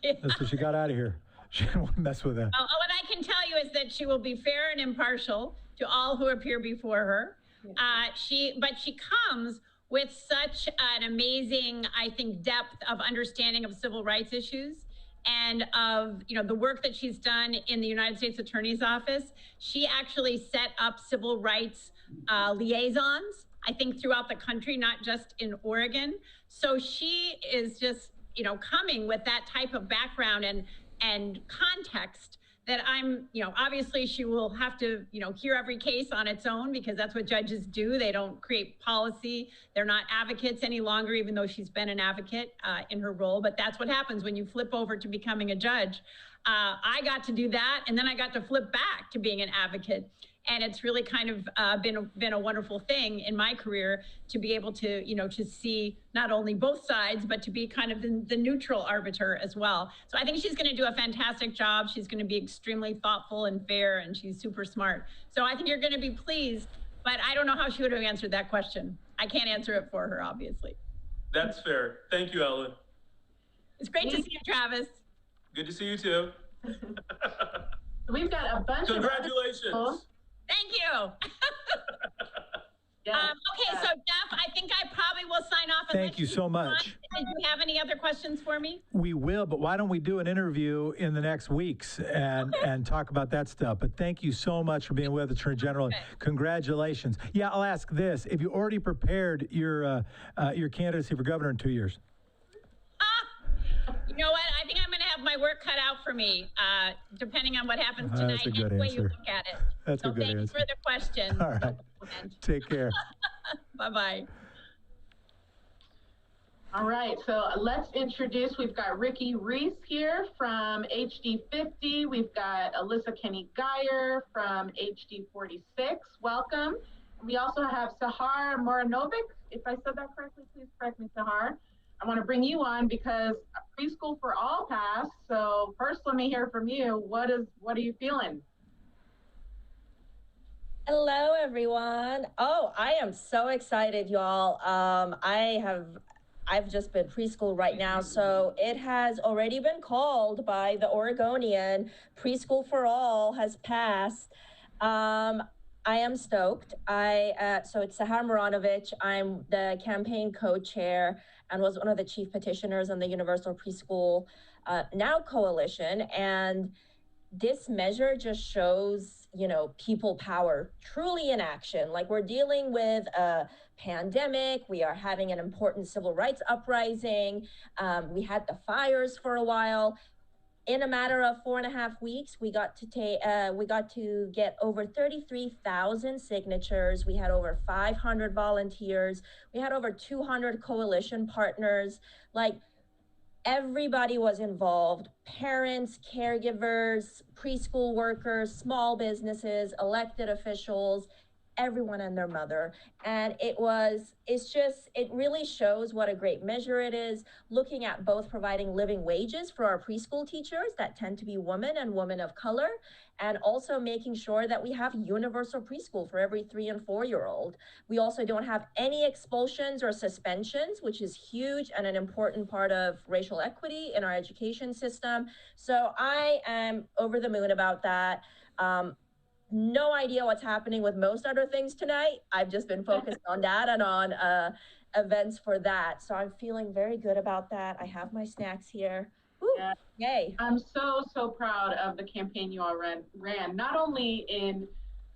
That's what she got out of here. She didn't want to mess with that. What I can tell you is that she will be fair and impartial to all who appear before her. But she comes with such an amazing, I think, depth of understanding of civil rights issues and of, you know, the work that she's done in the United States Attorney's Office. She actually set up civil rights liaisons, I think, throughout the country, not just in Oregon. So she is just, you know, coming with that type of background and context that I'm, you know, obviously she will have to, you know, hear every case on its own, because that's what judges do. They don't create policy. They're not advocates any longer, even though she's been an advocate in her role. But that's what happens when you flip over to becoming a judge. I got to do that, and then I got to flip back to being an advocate. And it's really kind of been a wonderful thing in my career to be able to, you know, to see not only both sides, but to be kind of the neutral arbiter as well. So I think she's going to do a fantastic job. She's going to be extremely thoughtful and fair, and she's super smart. So I think you're going to be pleased, but I don't know how she would have answered that question. I can't answer it for her, obviously. That's fair. Thank you, Ellen. It's great to see you, Travis. Good to see you too. We've got a bunch Congratulations. Thank you. Okay, so Jeff, I think I probably will sign off. Thank you so much. Did you have any other questions for me? We will, but why don't we do an interview in the next weeks and talk about that stuff. But thank you so much for being with us, Attorney General. Okay. Congratulations. Yeah, I'll ask this. Have you already prepared your candidacy for governor in 2 years? You know what? I think I'm going to have my work cut out for me, depending on what happens tonight. That's a good and the way answer. you look at it. That's a good answer. Thank you for the question. All right. Take care. Bye-bye. All right, so let's introduce, we've got Ricky Reese here from HD50. We've got Alyssa Kenny Geyer from HD46. Welcome. We also have Sahar Moranovic. If I said that correctly, please correct me, Sahar. I want to bring you on because Preschool for All passed. So first, let me hear from you. What are you feeling? Hello, everyone. Oh, I am so excited, y'all. I've just been preschool right now, so it has already been called by the Oregonian. Preschool for All has passed. I am stoked. So it's Sahar Maranovich. I'm the campaign co-chair and was one of the chief petitioners on the Universal Preschool Now Coalition. And this measure just shows, people power truly in action. Like, we're dealing with a pandemic. We are having an important civil rights uprising. We had the fires for a while. In a matter of 4.5 weeks, we got to get over 33,000 signatures. We had over 500 volunteers. We had over 200 coalition partners. Like, everybody was involved: parents, caregivers, preschool workers, small businesses, elected officials, everyone and their mother. And it really shows what a great measure it is, looking at both providing living wages for our preschool teachers that tend to be women and women of color, and also making sure that we have universal preschool for every 3- and 4-year-old. We also don't have any expulsions or suspensions, which is huge and an important part of racial equity in our education system. So I am over the moon about that. No idea what's happening with most other things tonight. I've just been focused on that and on events for that. So I'm feeling very good about that. I have my snacks here. Woo, yeah. Yay. I'm so proud of the campaign you all ran, not only in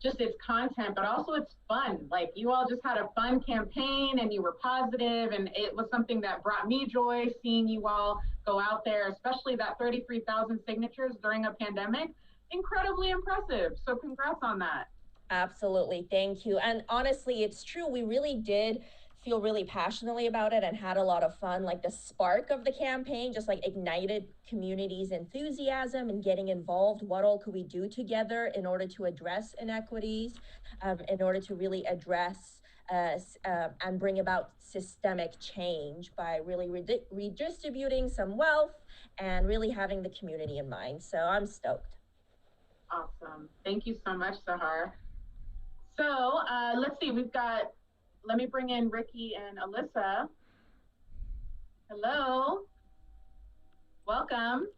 just its content, but also its fun. Like, you all just had a fun campaign and you were positive, and it was something that brought me joy seeing you all go out there, especially that 33,000 signatures during a pandemic. Incredibly impressive. So congrats on that. Absolutely. Thank you. And honestly, it's true. We really did feel really passionately about it and had a lot of fun. Like, the spark of the campaign just like ignited community's enthusiasm and getting involved. What all could we do together in order to address inequities, in order to really address and bring about systemic change by really redistributing some wealth and really having the community in mind. So I'm stoked. Awesome. Thank you so much, Sahar. So let's see, let me bring in Ricky and Alyssa. Hello. Welcome.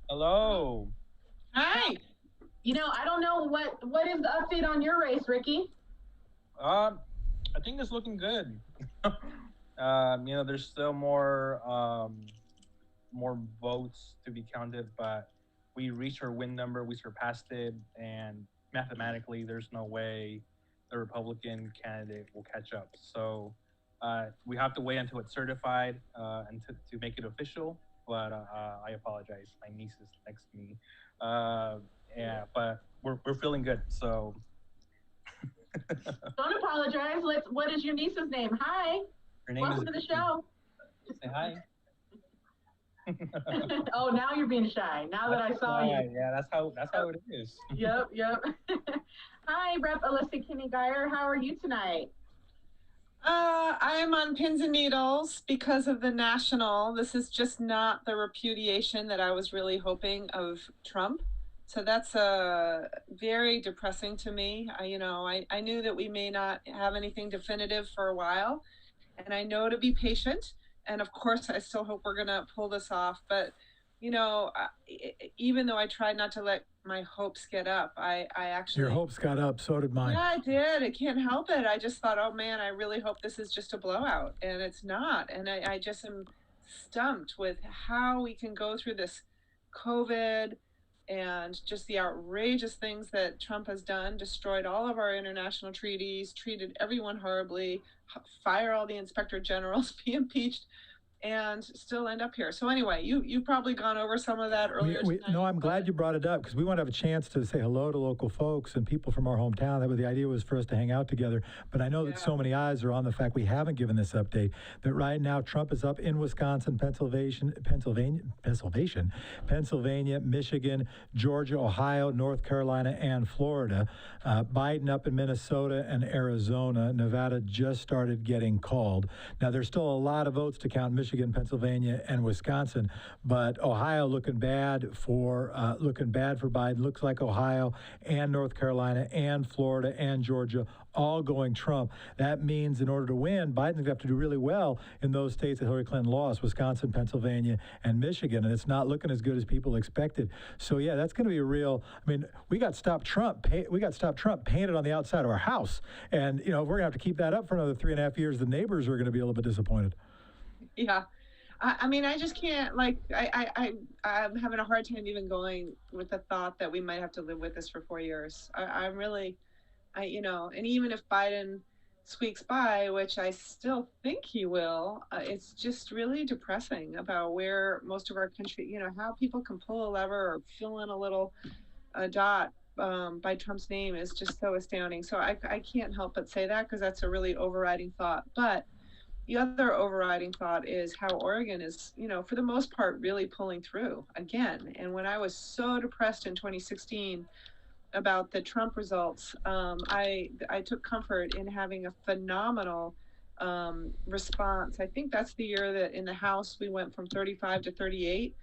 Hello. Hi. I don't know what is the update on your race, Ricky? I think it's looking good. There's still more votes to be counted, but we reached our win number, we surpassed it, and mathematically, there's no way the Republican candidate will catch up. So we have to wait until it's certified and to make it official. But I apologize, my niece is next to me. Yeah, but we're feeling good. So don't apologize. What is your niece's name? Hi. Her name Welcome to the show. Say hi. Oh, now you're being shy. Now that I saw you. Yeah, that's how it is. Yep. Hi, Rep. Alyssa Kenny Geyer. How are you tonight? I am on pins and needles because of the national. This is just not the repudiation that I was really hoping of Trump. So that's very depressing to me. I knew that we may not have anything definitive for a while, and I know to be patient. And of course, I still hope we're going to pull this off. But, even though I tried not to let my hopes get up, I actually... Your hopes got up, so did mine. Yeah, I did. I can't help it. I just thought, oh man, I really hope this is just a blowout. And it's not. And I just am stumped with how we can go through this COVID and just the outrageous things that Trump has done, destroyed all of our international treaties, treated everyone horribly, fire all the inspector generals, be impeached. and still end up here. So anyway, you've probably gone over some of that earlier tonight. No, I'm glad you brought it up because we want to have a chance to say hello to local folks and people from our hometown. That was the idea, was for us to hang out together. But I know that so many eyes are on the fact we haven't given this update. That right now Trump is up in Wisconsin, Pennsylvania, Michigan, Georgia, Ohio, North Carolina, and Florida. Biden up in Minnesota and Arizona. Nevada just started getting called. Now there's still a lot of votes to count. Michigan, Pennsylvania, and Wisconsin, but Ohio looking bad for Biden. Looks like Ohio and North Carolina and Florida and Georgia all going Trump. That means in order to win, Biden's going to have to do really well in those states that Hillary Clinton lost, Wisconsin, Pennsylvania, and Michigan, and it's not looking as good as people expected. So yeah, that's going to be a real. I mean, we got Stop Trump painted on the outside of our house, and if we're going to have to keep that up for another 3.5 years, the neighbors are going to be a little bit disappointed. Yeah. I mean, I just can't, I'm having a hard time even going with the thought that we might have to live with this for 4 years. And even if Biden squeaks by, which I still think he will, it's just really depressing about where most of our country, how people can pull a lever or fill in a little dot by Trump's name is just so astounding. So I can't help but say that because that's a really overriding thought. But the other overriding thought is how Oregon is, for the most part, really pulling through again. And when I was so depressed in 2016 about the Trump results, I took comfort in having a phenomenal response. I think that's the year that in the House we went from 35 to 38.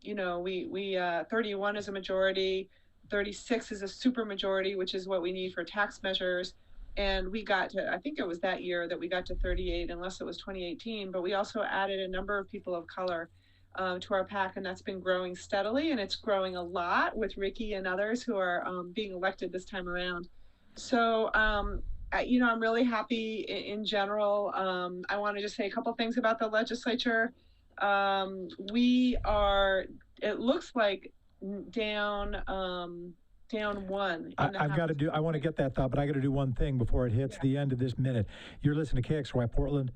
31 is a majority, 36 is a super majority, which is what we need for tax measures. And we got to, I think it was that year that we got to 38, unless it was 2018, but we also added a number of people of color to our PAC, and that's been growing steadily, and it's growing a lot with Ricky and others who are being elected this time around. So, I'm really happy in general. I want to just say a couple things about the legislature. It looks like down one. I want to get that thought, but I got to do one thing before it hits the end of this minute. You're listening to KXRY Portland,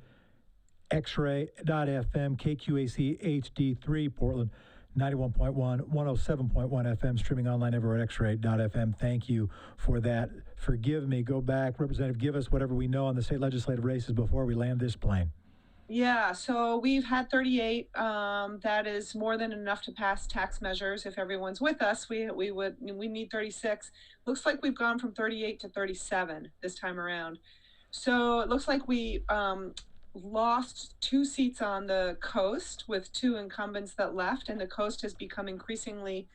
XRAY.fm, KQAC HD3 Portland, 91.1, 107.1 FM, streaming online everywhere at XRAY.fm. Thank you for that. Forgive me. Go back, Representative. Give us whatever we know on the state legislative races before we land this plane. Yeah, so we've had 38. That is more than enough to pass tax measures. If everyone's with us, we need 36. Looks like we've gone from 38 to 37 this time around. So it looks like we lost 2 seats on the coast with 2 incumbents that left, and the coast has become increasingly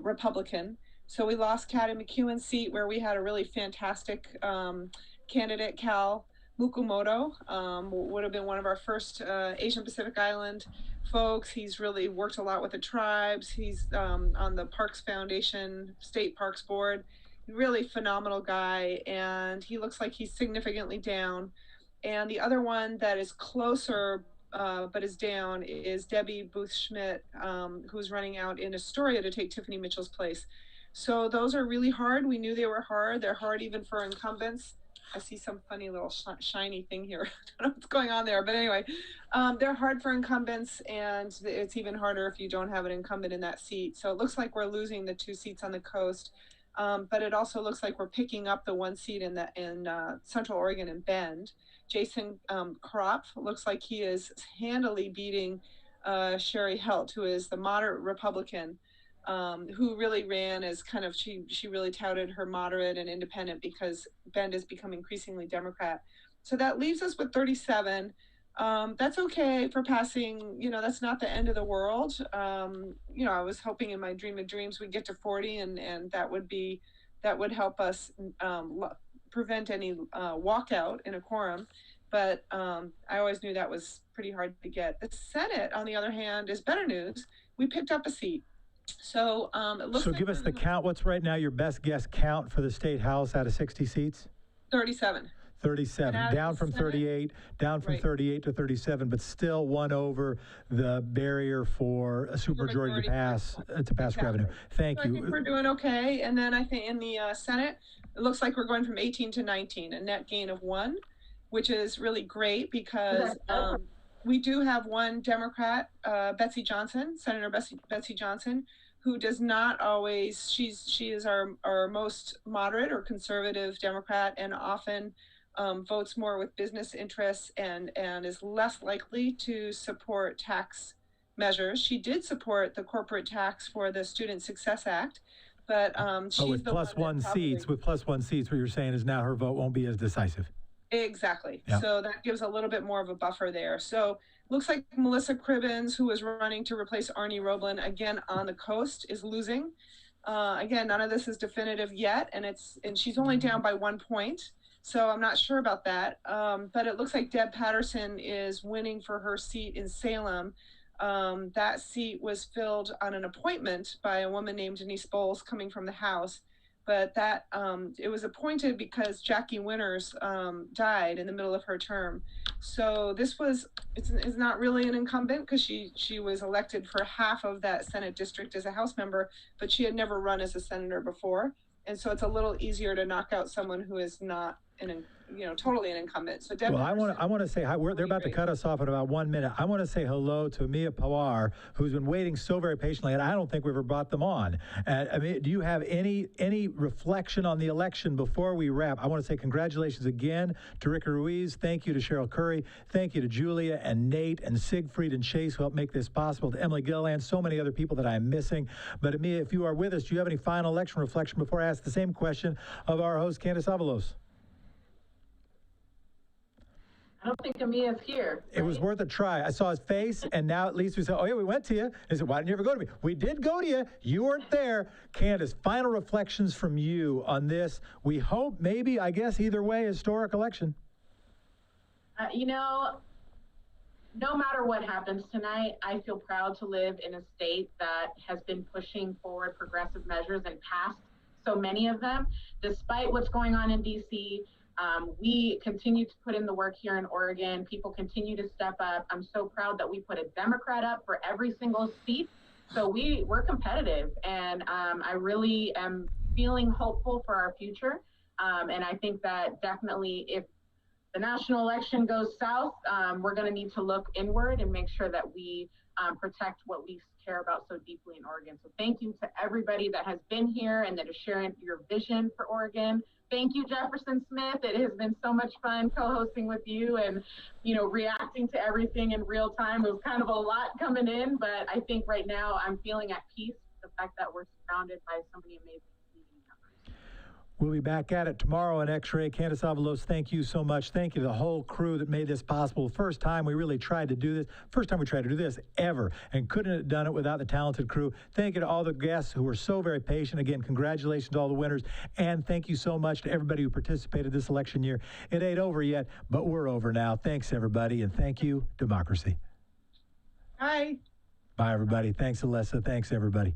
Republican. So we lost Kathy McEwen's seat, where we had a really fantastic candidate, Cal Mukumoto, would have been one of our first Asian Pacific Island folks. He's really worked a lot with the tribes. He's on the Parks Foundation, State Parks Board. Really phenomenal guy, and he looks like he's significantly down. And the other one that is closer but is down is Debbie Booth-Schmidt, who's running out in Astoria to take Tiffany Mitchell's place. So those are really hard. We knew they were hard. They're hard even for incumbents. I see some funny little shiny thing here. I don't know what's going on there, but anyway, they're hard for incumbents, and it's even harder if you don't have an incumbent in that seat. So it looks like we're losing the 2 seats on the coast, but it also looks like we're picking up the 1 seat in Central Oregon and Bend. Jason Kropf looks like he is handily beating Sherry Helt, who is the moderate Republican, who really ran as kind of, she really touted her moderate and independent because Bend has become increasingly Democrat. So that leaves us with 37. That's okay for passing, that's not the end of the world. I was hoping in my dream of dreams we'd get to 40 and that would help us prevent any walkout in a quorum. But I always knew that was pretty hard to get. The Senate, on the other hand, is better news. We picked up a seat. So it looks like give us the count. What's right now your best guess count for the state house out of 60 seats? 37. 37, down from 38, down from 38 to 37, but still one over the barrier for a supermajority to pass revenue. Thank you. I think we're doing okay. And then I think in the Senate, it looks like we're going from 18 to 19, a net gain of 1, which is really great because we do have one Democrat, Betsy Johnson, Senator Betsy Johnson, who does not always, she is our most moderate or conservative Democrat, and often votes more with business interests and is less likely to support tax measures. She did support the corporate tax for the Student Success Act, but she's with plus one seats, with plus one seats, what you're saying is now her vote won't be as decisive. Exactly. Yeah. So that gives a little bit more of a buffer there. So looks like Melissa Cribbins, who was running to replace Arnie Roblin, again on the coast, is losing. Again, none of this is definitive yet, and she's only down by 1 point. So I'm not sure about that. But it looks like Deb Patterson is winning for her seat in Salem. That seat was filled on an appointment by a woman named Denise Bowles coming from the House. But that it was appointed because Jackie Winters died in the middle of her term. So this is not really an incumbent because she was elected for half of that Senate district as a House member, but she had never run as a senator before. And so it's a little easier to knock out someone who is not totally an incumbent. So Deb, well, I want to say hi. They're about to cut us off in about 1 minute. I want to say hello to Mia Pawar, who's been waiting so very patiently, and I don't think we've ever brought them on. I mean, do you have any reflection on the election before we wrap? I want to say congratulations again to Ricky Ruiz. Thank you to Cheryl Curry. Thank you to Julia and Nate and Siegfried and Chase who helped make this possible. To Emily Gilliland, so many other people that I'm missing. But Mia, if you are with us, do you have any final election reflection before I ask the same question of our host, Candace Avalos? I don't think Amia's here. It was worth a try. I saw his face, and now at least we said, oh, yeah, we went to you. He said, why didn't you ever go to me? We did go to you. You weren't there. Candace, final reflections from you on this. We hope, maybe, I guess, either way, historic election. No matter what happens tonight, I feel proud to live in a state that has been pushing forward progressive measures and passed so many of them, despite what's going on in D.C., we continue to put in the work here in Oregon. People continue to step up. I'm so proud that we put a Democrat up for every single seat. So we're competitive, and I really am feeling hopeful for our future. And I think that definitely if the national election goes south, we're going to need to look inward and make sure that we protect what we care about so deeply in Oregon. So thank you to everybody that has been here and that is sharing your vision for Oregon. Thank you, Jefferson Smith. It has been so much fun co-hosting with you and, reacting to everything in real time. It was kind of a lot coming in, but I think right now I'm feeling at peace with the fact that we're surrounded by so many amazing community members. We'll be back at it tomorrow on X-Ray. Candace Avalos, thank you so much. Thank you to the whole crew that made this possible. First time we really tried to do this. First time we tried to do this ever, and couldn't have done it without the talented crew. Thank you to all the guests who were so very patient. Again, congratulations to all the winners, and thank you so much to everybody who participated this election year. It ain't over yet, but we're over now. Thanks, everybody, and thank you, democracy. Bye. Bye, everybody. Thanks, Alessa. Thanks, everybody.